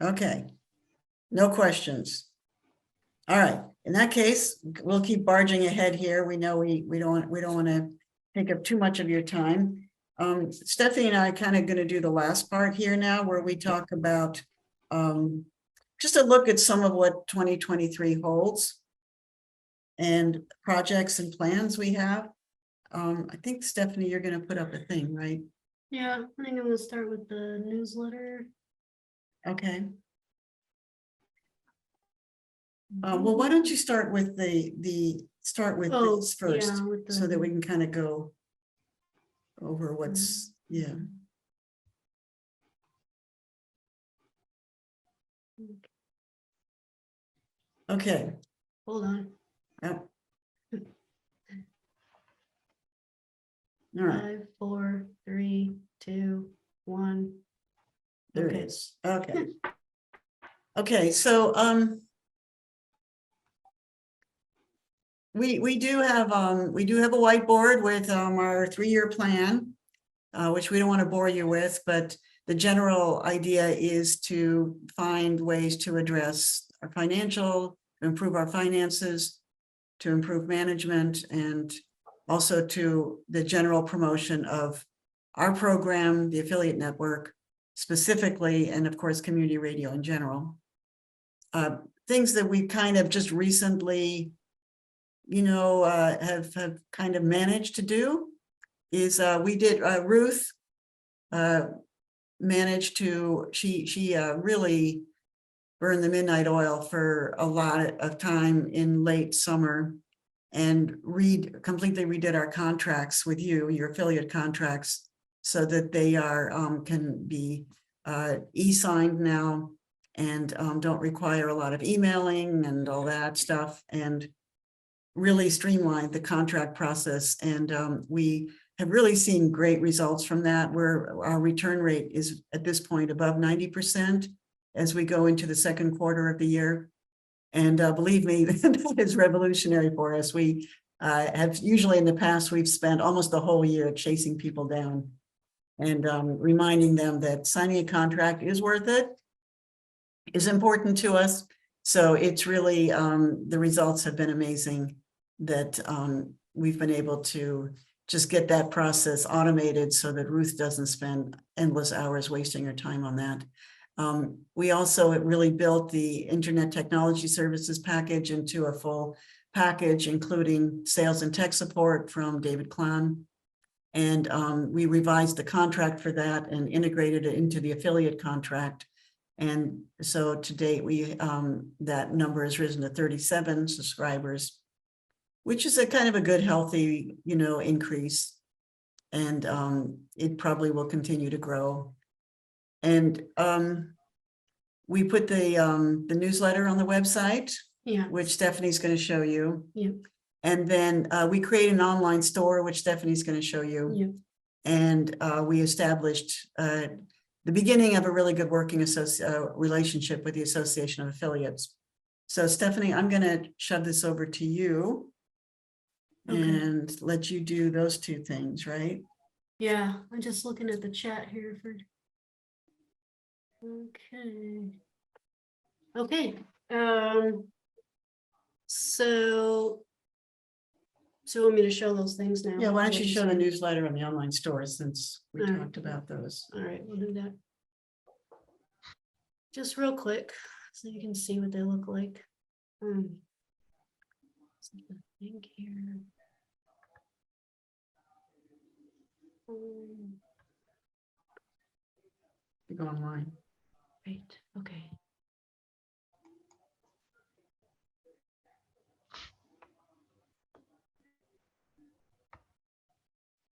Okay, no questions. All right, in that case, we'll keep barging ahead here. We know we don't want to take up too much of your time. Stephanie and I are kind of going to do the last part here now, where we talk about just a look at some of what 2023 holds and projects and plans we have. I think, Stephanie, you're going to put up a thing, right? Yeah, I think I'm gonna start with the newsletter. Okay. Well, why don't you start with start with Oh, this first, yeah, with so that we the- can kind of go over what's, yeah. Okay. Hold on. Yep. All right, 5, 4, 3, 2, 1. there it Okay. is. Okay. Okay, so we do have a whiteboard with our 3-year plan, which we don't want to bore you with, but the general idea is to find ways to address our financial, improve our finances, to improve management, and also to the general promotion of our program, the affiliate network specifically, and of course, community radio in general. Things that we kind of just recently, have kind of managed to do is we did Ruth managed to she really burned the midnight oil for a lot of time in late summer and completely redid our contracts with your affiliate contracts, so that they are can be e-signed now and don't require a lot of emailing and all that stuff, and really streamlined the contract process. And we have really seen great results from that, where our return rate is at this point above 90% as we go into the second quarter of the year. And believe me, that is revolutionary for us. We have usually in the past, we've spent almost the whole year chasing people down and reminding them that signing a contract is worth it, is important to us. So it's really, the results have been amazing, that we've been able to just get that process automated so that Ruth doesn't spend endless hours wasting her time on that. We also really built the Internet Technology Services package into a full package, including sales and tech support from David Clown. And we revised the contract for that and integrated it into the affiliate contract. And so to date, that number has risen to 37 subscribers, which is a kind of a good, healthy, increase. And it probably will continue to grow. And we put the newsletter on the website, Yeah. which Stephanie's going to show you. Yeah. And then we create an online store, which Stephanie's going to show you. Yeah. And we established the beginning of a really good working relationship with the Association of Affiliates. So Stephanie, I'm going to shove this over to you. Okay. And let you do those two things, right? Yeah, I'm just looking at the chat here for. Okay. So you want me to show those things now? Yeah, why don't you What show the said? newsletter on the online store, since we All right. talked about those. All right, we'll do that. Just real quick, so you can see what they look like. Think here. You go online. Right, okay.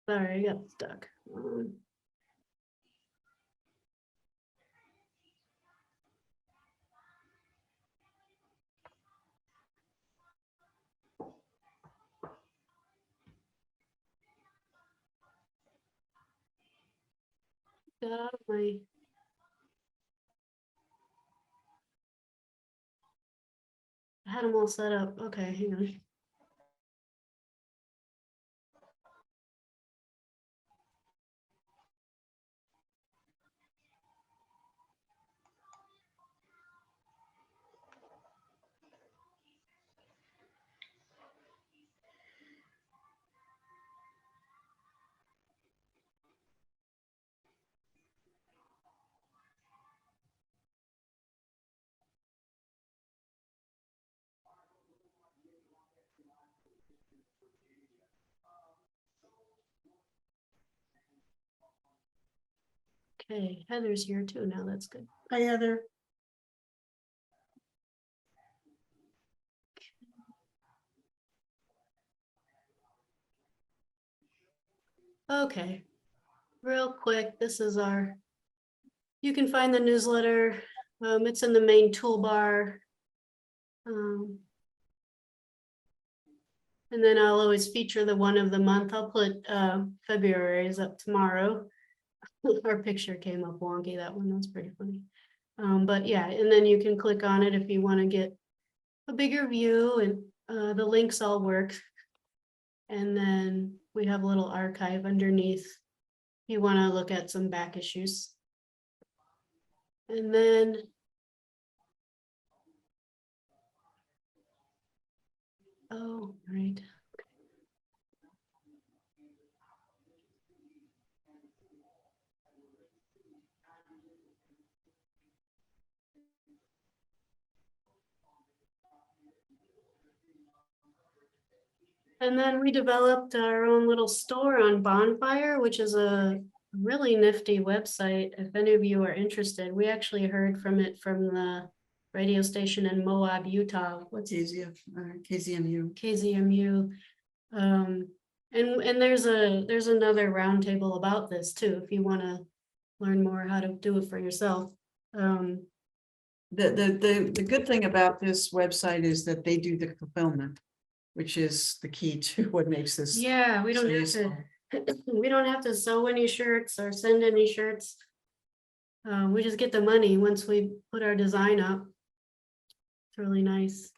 Sorry, I got stuck. Got out of my. I had them all set up. Okay, hang on. Okay, Heather's here too now. That's good. Hi, Heather. Okay, real quick, this is our, you can find the newsletter. It's in the main toolbar. And then I'll always feature the one of the month. I'll put February's up tomorrow. Our picture came up wonky, that one, that's pretty funny. But yeah, and then you can click on it if you want to get a bigger view, and the links all work. And then we have a little archive underneath if you want to look at some back issues. And then oh, right. And then we developed our own little store on Bonfire, which is a really nifty website. If any of you are interested, we actually heard from it from the radio station in Moab, Utah. What's KZMU. KZMU. And there's another roundtable about this too, if you want to learn more how to do it for yourself. The good thing about this website is that they do the fulfillment, which is the key to what makes this. Yeah, we don't so have useful. to, we don't have to sew any shirts or send any shirts. We just get the money once we put our design up. It's really nice.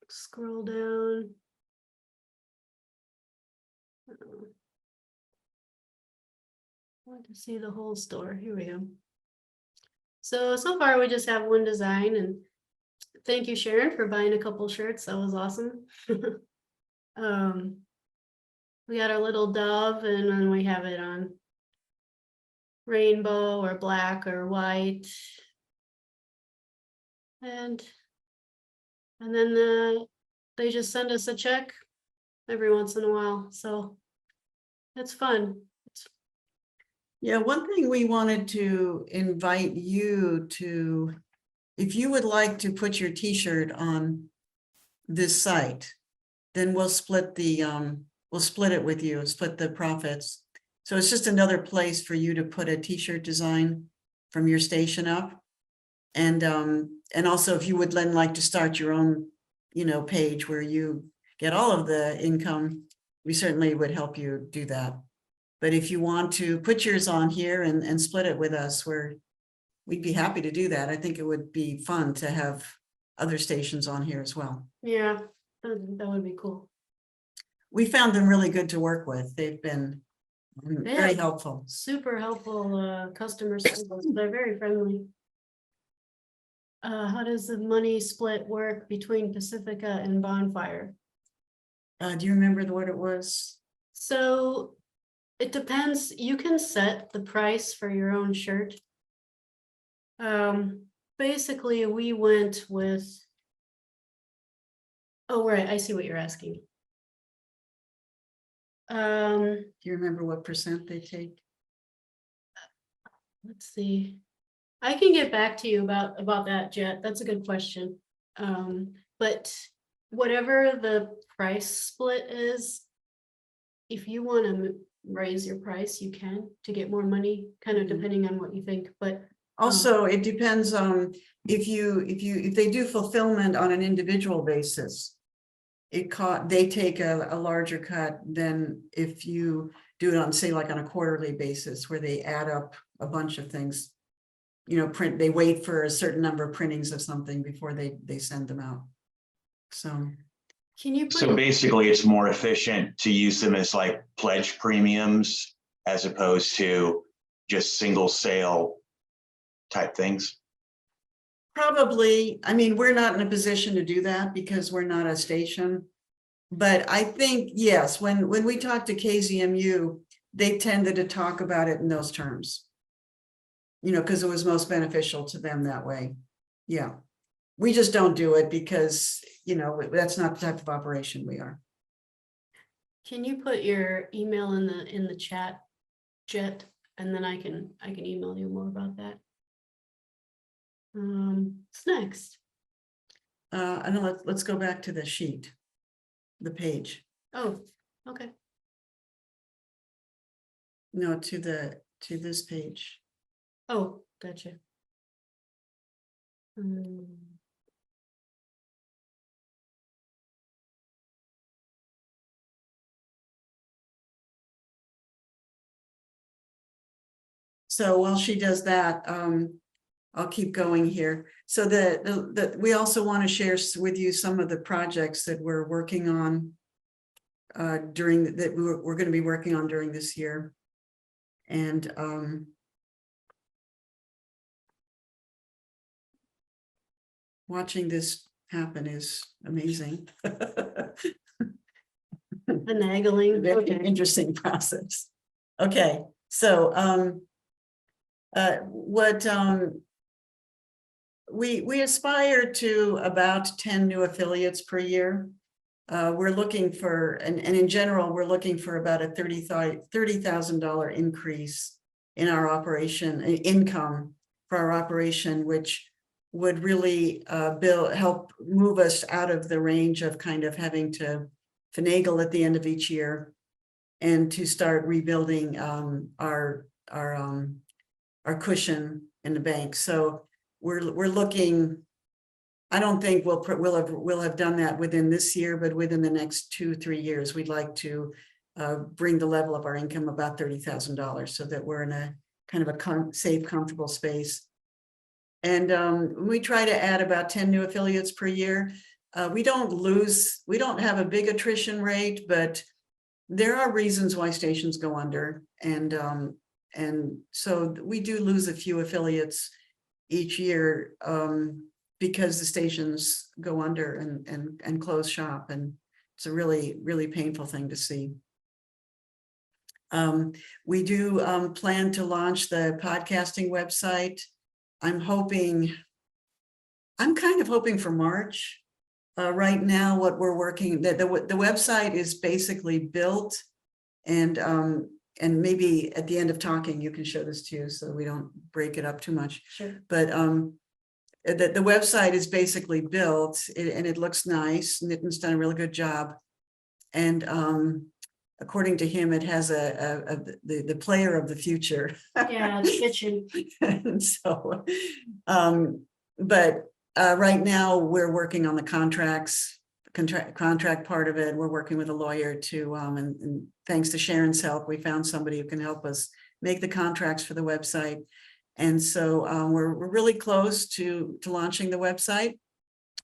Scroll down. I want to see the whole store. Here we go. So far we just have one design, and thank you, Sharon, for buying a couple shirts. That was awesome. We got our little dove, and then we have it on rainbow or black or white. And then they just send us a check every once in a while. So it's fun. Yeah, one thing we wanted to invite you to, if you would like to put your t-shirt on this site, then we'll split it with you, split the profits. So it's just another place for you to put a t-shirt design from your station up. And also if you would then like to start your own, page where you get all of the income, we certainly would help you do that. But if you want to put yours on here and split it with us, we'd be happy to do that. I think it would be fun to have other stations on here as well. Yeah, that would be cool. We found them really good to work with. They've been very helpful. Super helpful customer service. They're very friendly. How does the money split work between Pacifica and Bonfire? Do you remember what it was? So it depends. You can set the price for your own shirt. Basically, we went with. Oh, right. I see what you're asking. Do you remember what percent they take? Let's see. I can get back to you about that, Jet. That's a good question. But whatever the price split is, if you want to raise your price, you can to get more money, kind of depending on what you think. But also, it depends on if they do fulfillment on an individual basis, they take a larger cut than if you do it on, say, like on a quarterly basis, where they add up a bunch of things. They wait for a certain number of printings of something before they send them out. So can you So basically it's more efficient to use them as like pledge premiums as opposed to just single sale type things? probably, I mean, we're not in a position to do that because we're not a station. But I think, yes, when we talk to KZMU, they tended to talk about it in those terms. Because it was most beneficial to them that way. Yeah. We just don't do it because, that's not the type of operation we are. Can you put your email in the chat, Jet, and then I can email you more about that. What's next? I know, let's go back to the sheet, the page. Oh, okay. No, to this page. Oh, gotcha. Hmm. So while she does that, I'll keep going here. So we also want to share with you some of the projects that we're working on during that we're going to be working on during this year. And watching this happen is amazing. Finagling. Very Okay. interesting process. Okay, so what we aspire to about 10 new affiliates per year. We're looking for, and in general, we're looking for about a $30,000 increase in our operation income for our operation, which would really help move us out of the range of kind of having to finagle at the end of each year, and to start rebuilding our cushion in the bank. So we're looking. I don't think we'll have done that within this year, but within the next 2-3 years, we'd like to bring the level of our income about $30,000, so that we're in a kind of a safe, comfortable space. And we try to add about 10 new affiliates per year. We don't have a big attrition rate, but there are reasons why stations go under. And so we do lose a few affiliates each year because the stations go under and close shop. And it's a really, really painful thing to see. We do plan to launch the podcasting website. I'm kind of hoping for March. Right now, what we're working, the website is basically built, and maybe at the end of talking, you can show this to you so we don't break it up too much. Sure. But the website is basically built, and it looks nice. Nitin's done a really good job. And according to him, it has the player of the future. Yeah, it's kitchen. And so, but right now we're working on the contract part of it. We're working with a lawyer to, and thanks to Sharon's help, we found somebody who can help us make the contracts for the website. And so we're really close to launching the website.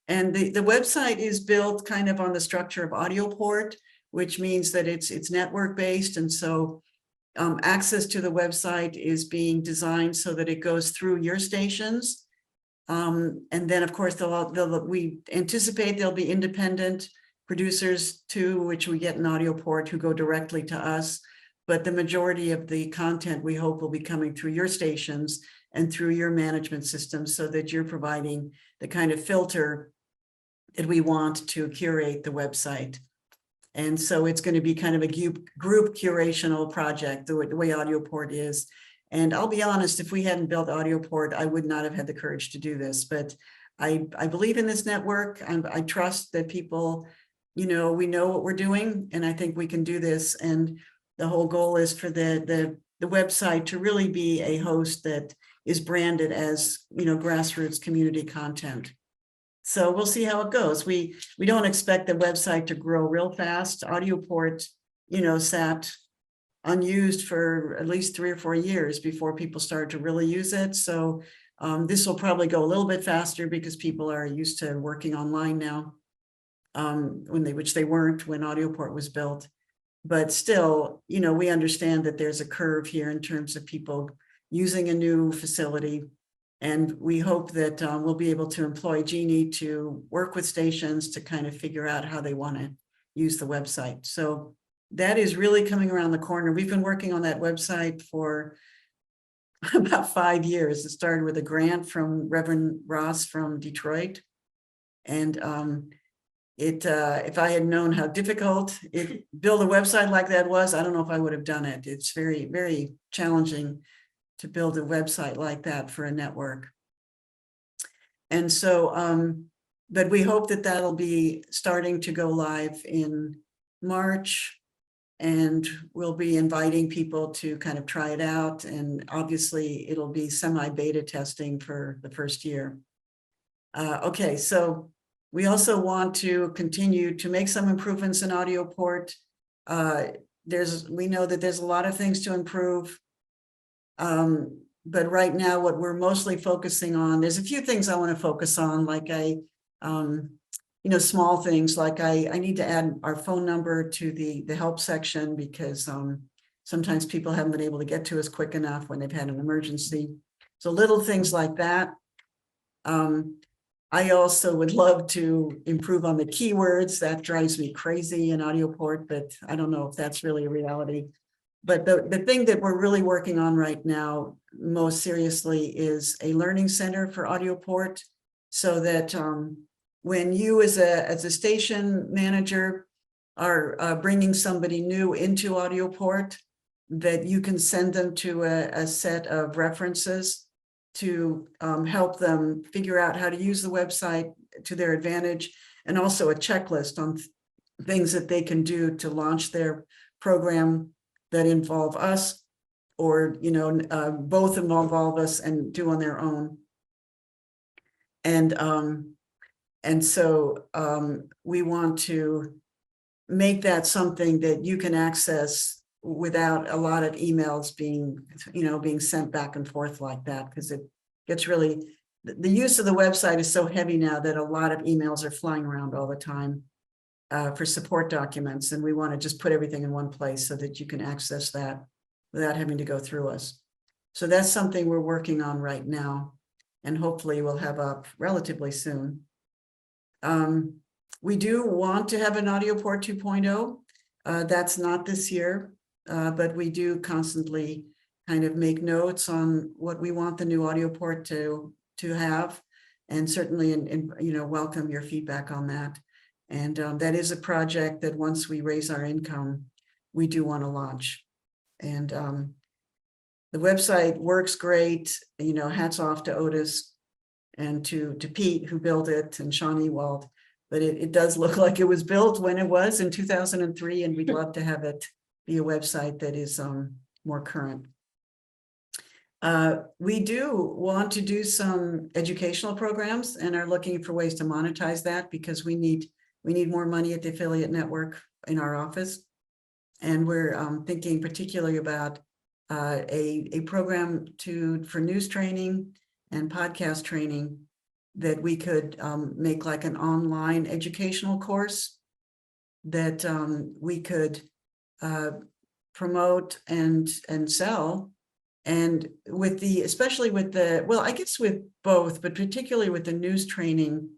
And the website is built kind of on the structure of AudioPort, which means that it's network based. And so access to the website is being designed so that it goes through your stations. And then, of course, we anticipate there'll be independent producers too, which we get in AudioPort, who go directly to us. But the majority of the content, we hope, will be coming through your stations and through your management system, so that you're providing the kind of filter that we want to curate the website. And so it's going to be kind of a group curational project, the way AudioPort is. And I'll be honest, if we hadn't built AudioPort, I would not have had the courage to do this. But I believe in this network. I trust that people, we know what we're doing, and I think we can do this. And the whole goal is for the website to really be a host that is branded as, grassroots community content. So we'll see how it goes. We don't expect the website to grow real fast. AudioPort, sat unused for at least 3 or 4 years before people started to really use it. So this will probably go a little bit faster because people are used to working online now, which they weren't when AudioPort was built. But still, we understand that there's a curve here in terms of people using a new facility. And we hope that we'll be able to employ Jeannie to work with stations to kind of figure out how they want to use the website. So that is really coming around the corner. We've been working on that website for about 5 years. It started with a grant from Reverend Ross from Detroit. And if I had known how difficult build a website like that was, I don't know if I would have done it. It's very, very challenging to build a website like that for a network. And so, but we hope that that'll be starting to go live in March. And we'll be inviting people to kind of try it out. And obviously it'll be semi-beta testing for the first year. Okay, so we also want to continue to make some improvements in audio port. We know that there's a lot of things to improve. But right now, what we're mostly focusing on, there's a few things I want to focus on, like small things, like I need to add our phone number to the help section, because sometimes people haven't been able to get to us quick enough when they've had an emergency. So little things like that. I also would love to improve on the keywords. That drives me crazy in AudioPort, but I don't know if that's really a reality. But the thing that we're really working on right now, most seriously, is a learning center for AudioPort, so that when you as a station manager are bringing somebody new into AudioPort, that you can send them to a set of references to help them figure out how to use the website to their advantage, and also a checklist on things that they can do to launch their program that involve us, or both involve us and do on their own. And so we want to make that something that you can access without a lot of emails being sent back and forth like that, because it gets really, the use of the website is so heavy now that a lot of emails are flying around all the time for support documents, and we want to just put everything in one place so that you can access that without having to go through us. So that's something we're working on right now, and hopefully we'll have up relatively soon. We do want to have an AudioPort 2.0. That's not this year, but we do constantly kind of make notes on what we want the new AudioPort to have, and certainly welcome your feedback on that. And that is a project that once we raise our income, we do want to launch. And the website works great. Hats off to Otis and to Pete, who built it, and Sean Ewald. But it does look like it was built when it was in 2003, and we'd love to have it be a website that is more current. We do want to do some educational programs and are looking for ways to monetize that, because we need more money at the affiliate network in our office. And we're thinking particularly about a program for news training and podcast training that we could make like an online educational course that we could promote and sell. And especially with I guess with both, but particularly with the news training,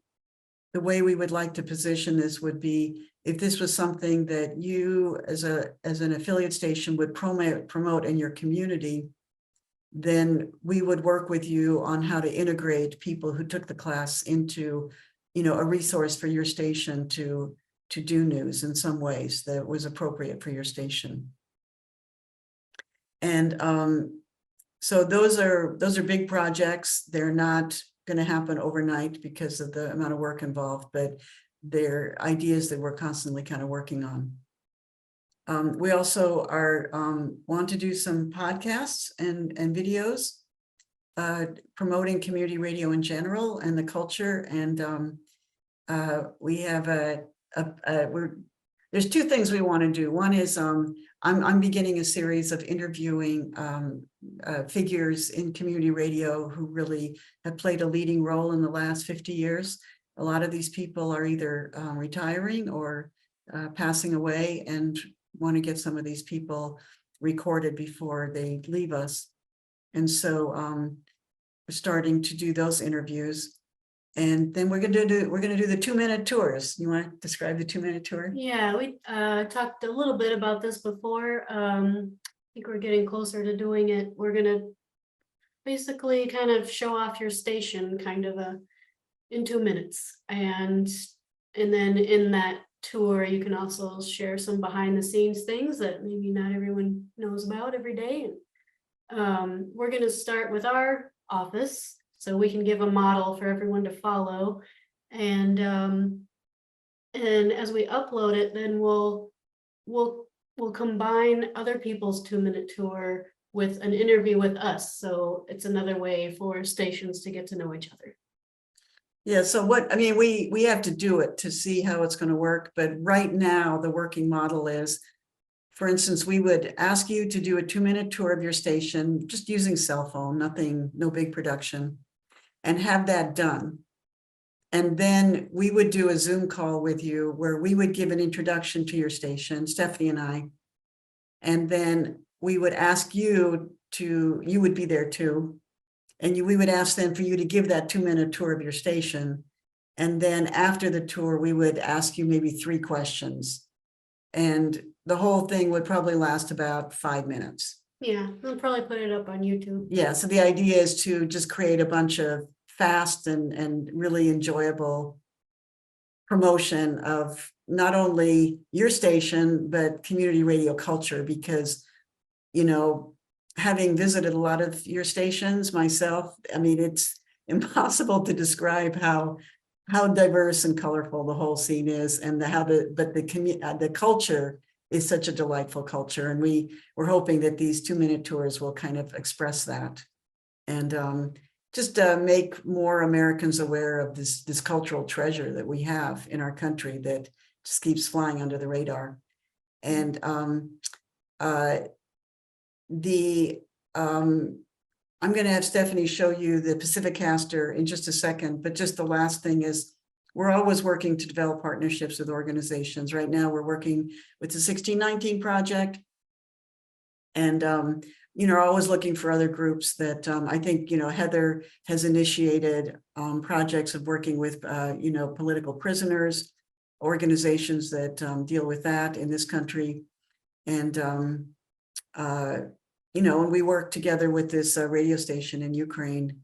the way we would like to position this would be, if this was something that you as an affiliate station would promote in your community, then we would work with you on how to integrate people who took the class into, a resource for your station to do news in some ways that was appropriate for your station. And so those are big projects. They're not going to happen overnight because of the amount of work involved, but they're ideas that we're constantly kind of working on. We also want to do some podcasts and videos promoting community radio in general and the culture. And we have there's two things we want to do. One is I'm beginning a series of interviewing figures in community radio who really have played a leading role in the last 50 years. A lot of these people are either retiring or passing away, and want to get some of these people recorded before they leave us. And so we're starting to do those interviews. And then we're going to do the 2-minute tours. You want to describe the 2-minute tour? Yeah, we talked a little bit about this before. I think we're getting closer to doing it. We're going to basically kind of show off your station kind of in 2 minutes. And then in that tour, you can also share some behind the scenes things that maybe not everyone knows about every day. We're going to start with our office, so we can give a model for everyone to follow. And as we upload it, then we'll we'll combine other people's 2-minute tour with an interview with us. So it's another way for stations to get to know each other. Yeah, so what, I mean, we have to do it to see how it's going to work, but right now the working model is, for instance, we would ask you to do a 2-minute tour of your station, just using cell phone, nothing, no big production, and have that done. And then we would do a Zoom call with you where we would give an introduction to your station, Stephanie and I. And then we would ask you to, you would be there too. And we would ask them for you to give that 2-minute tour of your station. And then after the tour, we would ask you maybe 3 questions. And the whole thing would probably last about 5 minutes. Yeah, we'll probably put it up on YouTube. Yeah, so the idea is to just create a bunch of fast and really enjoyable promotion of not only your station, but community radio culture, because, you know, having visited a lot of your stations myself, I mean, it's impossible to describe how diverse and colorful the whole scene is, and the culture is such a delightful culture. And we're hoping that these 2-minute tours will kind of express that. And just make more Americans aware of this cultural treasure that we have in our country that just keeps flying under the radar. And I'm going to have Stephanie show you the Pacificaster in just a second, but just the last thing is we're always working to develop partnerships with organizations. Right now, we're working with the 1619 Project, and you know, always looking for other groups that I think, you know, Heather has initiated projects of working with, you know, political prisoners, organizations that deal with that in this country. And, you know, and we work together with this radio station in Ukraine,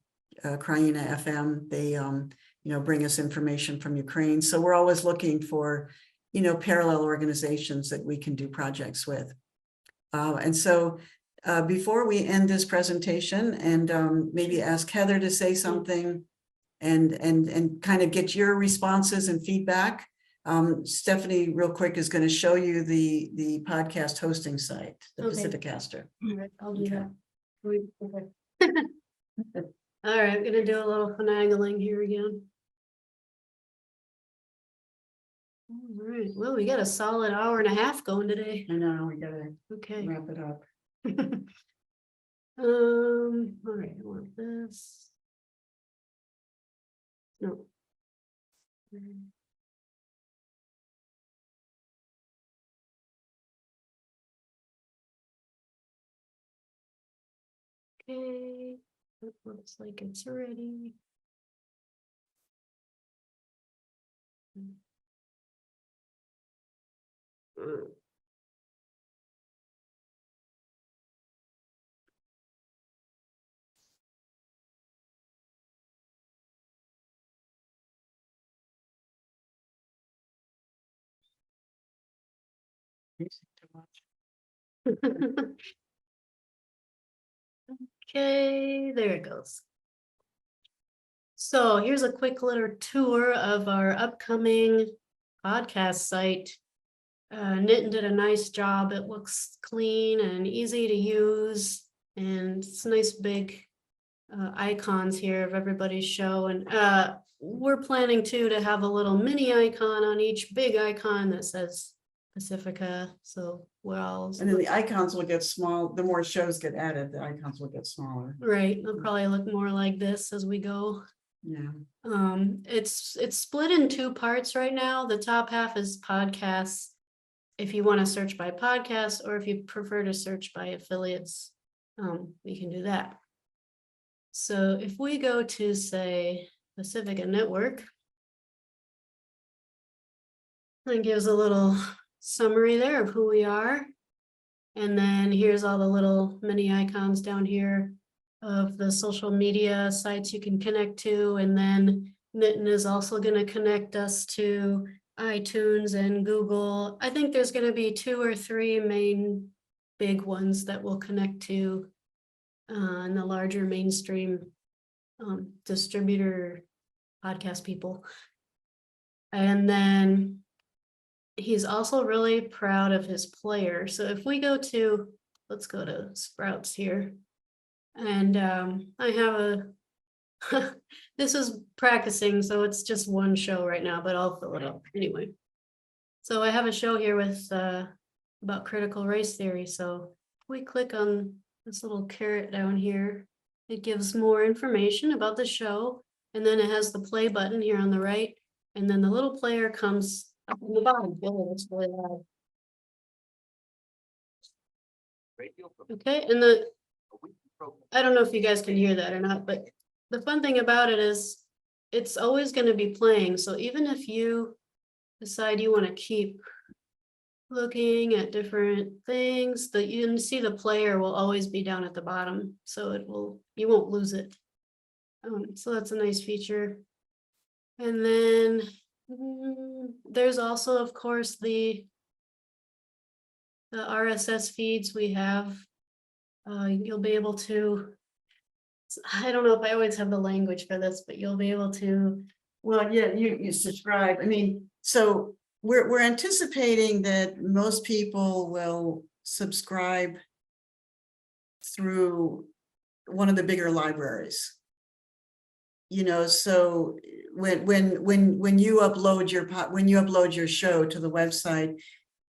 Kraina FM. They, you know, bring us information from Ukraine. So we're always looking for, you know, parallel organizations that we can do projects with. And so before we end this presentation and maybe ask Heather to say something and kind of get your responses and feedback, Stephanie, real quick, is going to show you the podcast hosting site, the Okay. Pacificaster. All right, I'll do Okay. that. Okay. All right, I'm gonna do a little finagling here again. All right, well, we got a solid hour and a half going today. I know, we gotta Okay. wrap it up. All right, I want this. No. Okay, that looks like it's ready. Okay, there it goes. So here's a quick little tour of our upcoming podcast site. Nitin did a nice job. It looks clean and easy to use, and it's nice big icons here of everybody's show. And we're planning to have a little mini icon on each big icon that says Pacifica. So we're all And then the icons will get small. The more shows get added, the icons will get smaller. right. They'll probably look more like this as we go. Yeah. It's split in 2 parts right now. The top half is podcasts, if you want to search by podcast, or if you prefer to search by affiliates, we can do that. So if we go to, say, Pacifica Network, it gives a little summary there of who we are. And then here's all the little mini icons down here of the social media sites you can connect to. And then Nitin is also going to connect us to iTunes and Google. I think there's going to be 2 or 3 main big ones that we'll connect to in the larger mainstream distributor podcast people. And then he's also really proud of his player. So if we go to, let's go to Sprouts here. And I have a, this is practicing, so it's just one show right now, but I'll fill it up anyway. So I have a show here with about critical race theory. So if we click on this little caret down here, it gives more information about the show. And then it has the play button here on the right. And then the little player comes up in the bottom. Oh, it's really loud. Okay, and I don't know if you guys can hear that or not, but the fun thing about it is it's always going to be playing. So even if you decide you want to keep looking at different things, that you can see the player will always be down at the bottom, so you won't lose it. So that's a nice feature. And then there's also, of course, the RSS feeds we have. You'll be able to, I don't know if I always have the language for this, but you'll be able to. Well, yeah, you subscribe. I mean, so we're anticipating that most people will subscribe through one of the bigger libraries. You know, so when you upload your show to the website,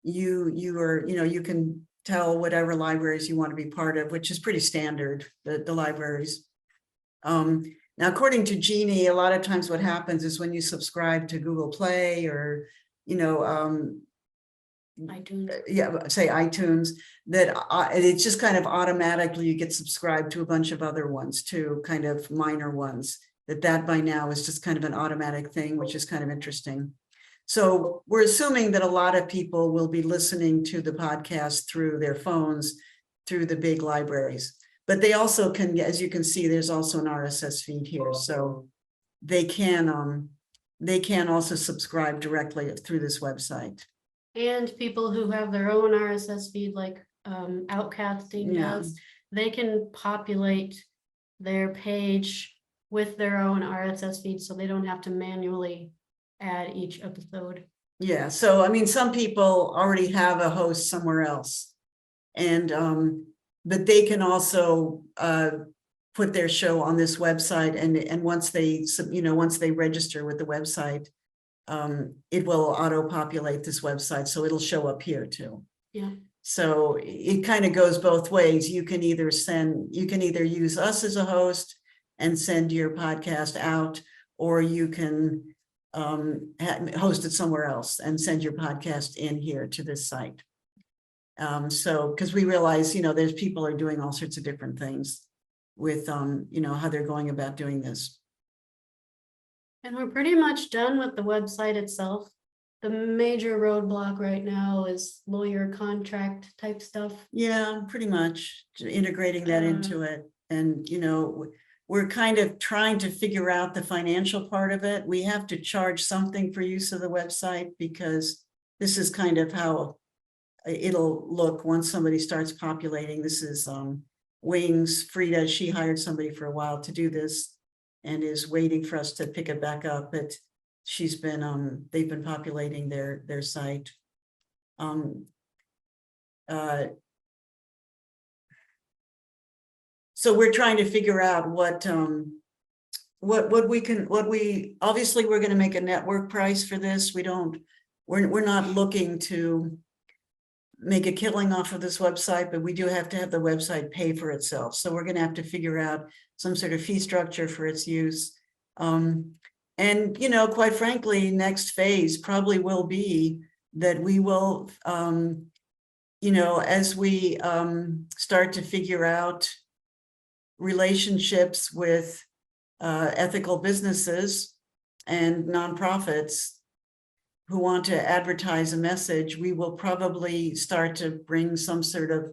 you can tell whatever libraries you want to be part of, which is pretty standard, the libraries. Now, according to Jeannie, a lot of times what happens is when you subscribe to Google Play or, iTunes. Say iTunes, that it's just kind of automatically you get subscribed to a bunch of other ones too, kind of minor ones, that by now is just kind of an automatic thing, which is kind of interesting. So we're assuming that a lot of people will be listening to the podcast through their phones, through the big libraries. But they also can, as you can see, there's also an RSS feed here. So they can also subscribe directly through this website. And people who have their own RSS feed, like Outcasting does, they can populate their page with their own RSS feed, so they don't have to manually add each episode. Yeah, so I mean, some people already have a host somewhere else, and but they can also put their show on this website, and once they register with the website, it will auto-populate this website, so it'll show up here too. Yeah. So it kind of goes both ways. You can either use us as a host and send your podcast out, or you can host it somewhere else and send your podcast in here to this site. So because we realize, there's people are doing all sorts of different things with, how they're going about doing this. And we're pretty much done with the website itself. The major roadblock right now is lawyer contract type stuff. Yeah, pretty much integrating that into it. And, we're kind of trying to figure out the financial part of it. We have to charge something for use of the website, because this is kind of how it'll look once somebody starts populating. This is Wings. Frida, she hired somebody for a while to do this and is waiting for us to pick it back up. But they've been populating their site. So we're trying to figure out what obviously we're going to make a network price for this. We're not looking to make a killing off of this website, but we do have to have the website pay for itself. So we're going to have to figure out some sort of fee structure for its use. And, quite frankly, next phase probably will be that we will, as we start to figure out relationships with ethical businesses and nonprofits who want to advertise a message, we will probably start to bring some sort of,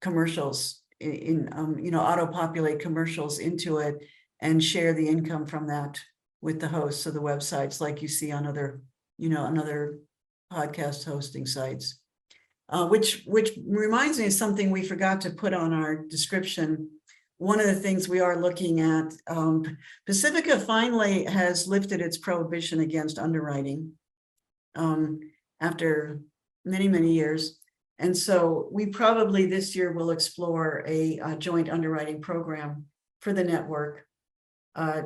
commercials auto-populate commercials into it and share the income from that with the hosts of the websites, like you see on other podcast hosting sites. Which reminds me of something we forgot to put on our description one of the things we are looking at, Pacifica finally has lifted its prohibition against underwriting after many, many years. And so we probably this year will explore a joint underwriting program for the network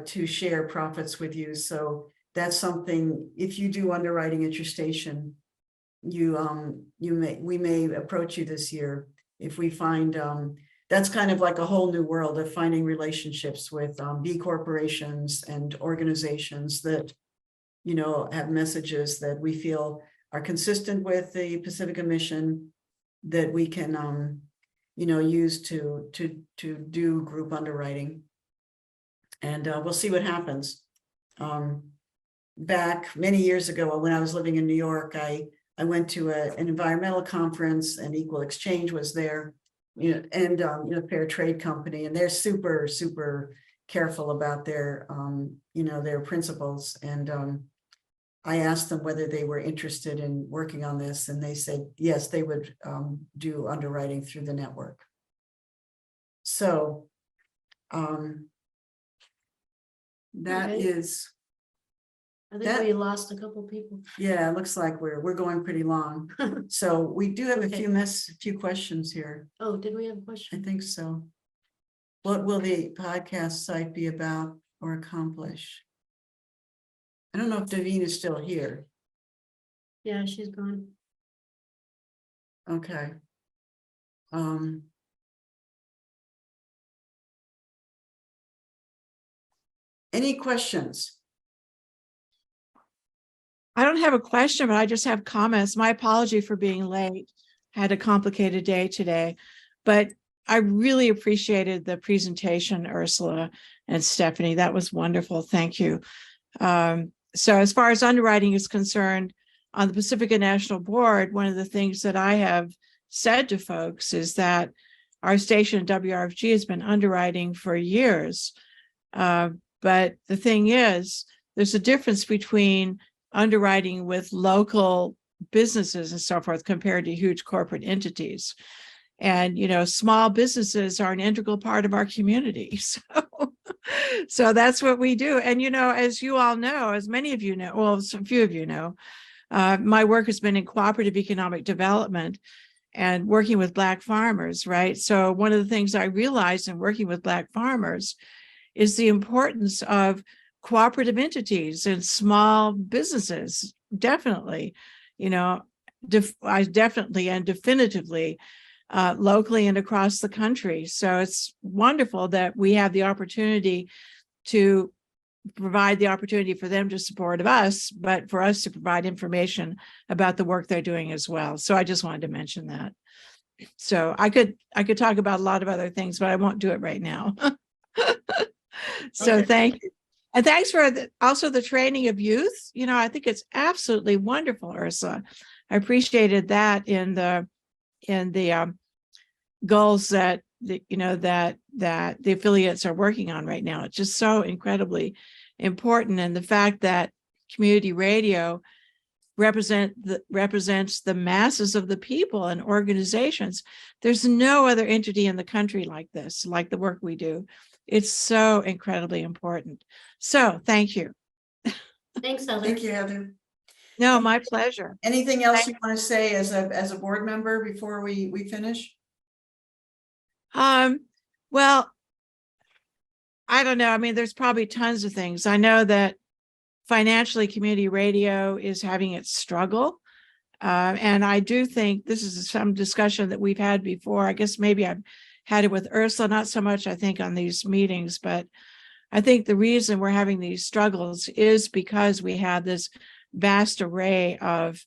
to share profits with you. So that's something, if you do underwriting at your station, we may approach you this year if we find that's kind of like a whole new world of finding relationships with B corporations and organizations that, you know, have messages that we feel are consistent with the Pacifica mission that we can, you know, use to do group underwriting. And we'll see what happens. Back many years ago, when I was living in New York, I went to an environmental conference, and Equal Exchange was there, you know, and you know, Fair Trade Company, and they're super, super careful about their, you know, their principles. And I asked them whether they were interested in working on this, and they said yes, they would do underwriting through the network. So that Okay. is. I think we lost a couple people. Yeah, it looks like we're going pretty long. So we do have a Okay. few questions here. Oh, did we have a I question? think so. What will the podcast site be about or accomplish? I don't know if Davine is still here. Yeah, she's gone. Okay. Any questions? I don't have a question, but I just have comments. My apology for being late. Had a complicated day today, but I really appreciated the presentation, Ursula and Stephanie. That was wonderful. Thank you. So as far as underwriting is concerned, on the Pacifica National Board, one of the things that I have said to folks is that our station WRFG has been underwriting for years. But the thing is, there's a difference between underwriting with local businesses and so forth compared to huge corporate entities. And, you know, small businesses are an integral part of our community. So that's what we do. And, you know, as you all know, as many of you know, well, a few of you know, my work has been in cooperative economic development and working with Black farmers, right? So one of the things I realized in working with Black farmers is the importance of cooperative entities and small businesses. Definitely, you know, I definitely and definitively locally and across the country. So it's wonderful that we have the opportunity to provide the opportunity for them to support us, but for us to provide information about the work they're doing as well. So I just wanted to mention that. So I could talk about a lot of other things, but I won't do it right now. So Okay. thank you. And thanks for also the training of youth. You know, I think it's absolutely wonderful, Ursula. I appreciated that in the goals that that the affiliates are working on right now. It's just so incredibly important. And the fact that community radio represents the masses of the people and organizations. There's no other entity in the country like this, like the work we do. It's so incredibly important. So thank you. Thanks, Heather. Thank you, Heather. No, my pleasure. Anything else you want to say as a board member before we finish? Well, I don't know. I mean, there's probably tons of things. I know that financially, community radio is having its struggle. And I do think this is some discussion that we've had before. I guess maybe I've had it with Ursula, not so much, I think, on these meetings, but I think the reason we're having these struggles is because we have this vast array of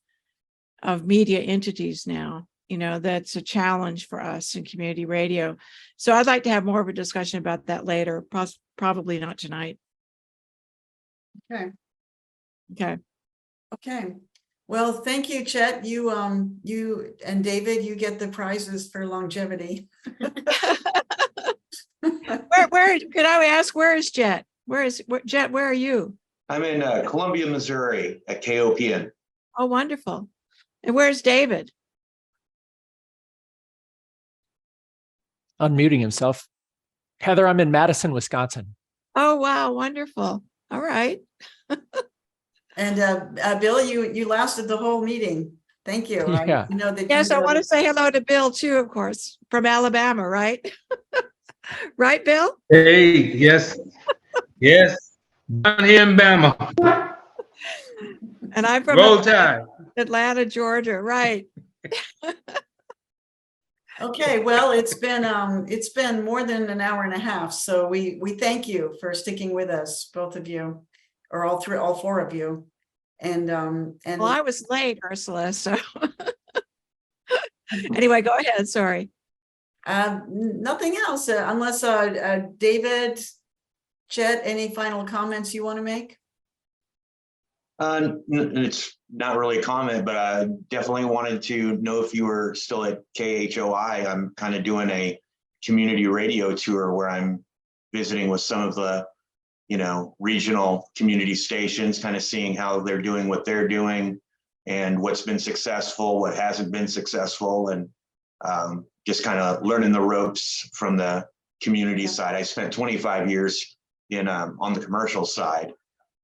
media entities now. You know, that's a challenge for us in community radio. So I'd like to have more of a discussion about that later, probably not tonight. Okay. Okay. Okay. Well, thank you, Chet. You and David, you get the prizes for longevity. Where could I ask, where is Jet? Jet, where are you? I'm in Columbia, Missouri at KOPN. Oh, wonderful. And where's David? Unmuting himself. Heather, I'm in Madison, Wisconsin. Oh, wow, wonderful. All right. And Bill, you lasted the whole meeting. Thank you. Yeah. I know that. Yes, you, I want to say hello to Bill too, of course, from Alabama, right? Right, Bill? Hey, yes, yes, down here in Bama. And I'm from Roll Tide. Atlanta, Georgia, right? Okay, well, it's been more than an hour and a half, so we thank you for sticking with us, both of you, or all four of you. And Well, I was late, Ursula, so. Anyway, go ahead, sorry. nothing else, unless David, Chet, any final comments you want to make? It's not really a comment, but I definitely wanted to know if you were still at KHOI. I'm kind of doing a community radio tour where I'm visiting with some of the, regional community stations, kind of seeing how they're doing what they're doing and what's been successful, what hasn't been successful, and just kind of learning the ropes from the community side. I spent 25 years in on the commercial side.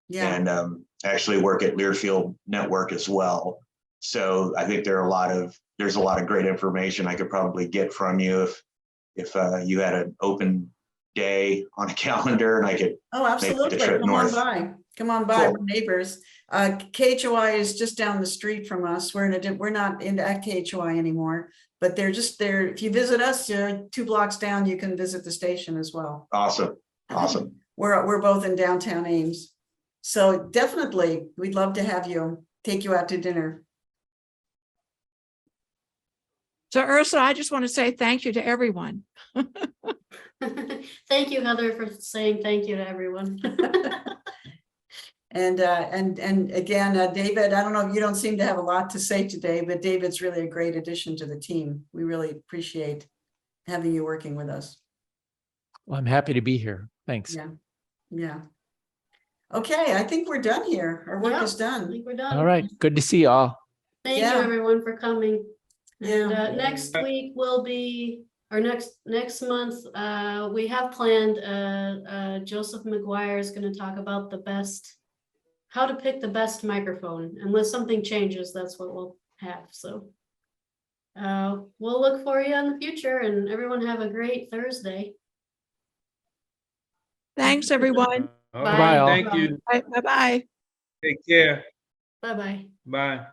Yeah. And actually work at Learfield Network as well. So I think there's a lot of great information I could probably get from you if you had an open day on a calendar and I could. Oh, absolutely. Come on by. Come on by. Cool. We're neighbors. KHOI is just down the street from us. We're not at KHOI anymore, but they're just there. If you visit us, 2 blocks down, you can visit the station as well. Awesome. We're both in downtown Ames. So definitely, we'd love to have you, take you out to dinner. So Ursula, I just want to say thank you to everyone. Thank you, Heather, for saying thank you to everyone. And again, David, I don't know, you don't seem to have a lot to say today, but David's really a great addition to the team. We really appreciate having you working with us. Well, I'm happy to be here. Thanks. Yeah. Okay, I think we're done here. Our work is I done. think we're done. All right. Good to see you all. Thank Yeah. you, everyone, for coming. And Yeah. next week will be, or next month, we have planned, Joseph McGuire is going to talk about how to pick the best microphone. Unless something changes, that's what we'll have. So we'll look for you in the future, and everyone have a great Thursday. Thanks, everyone. All Bye. right, thank you. Bye-bye. Take care. Bye-bye. Bye.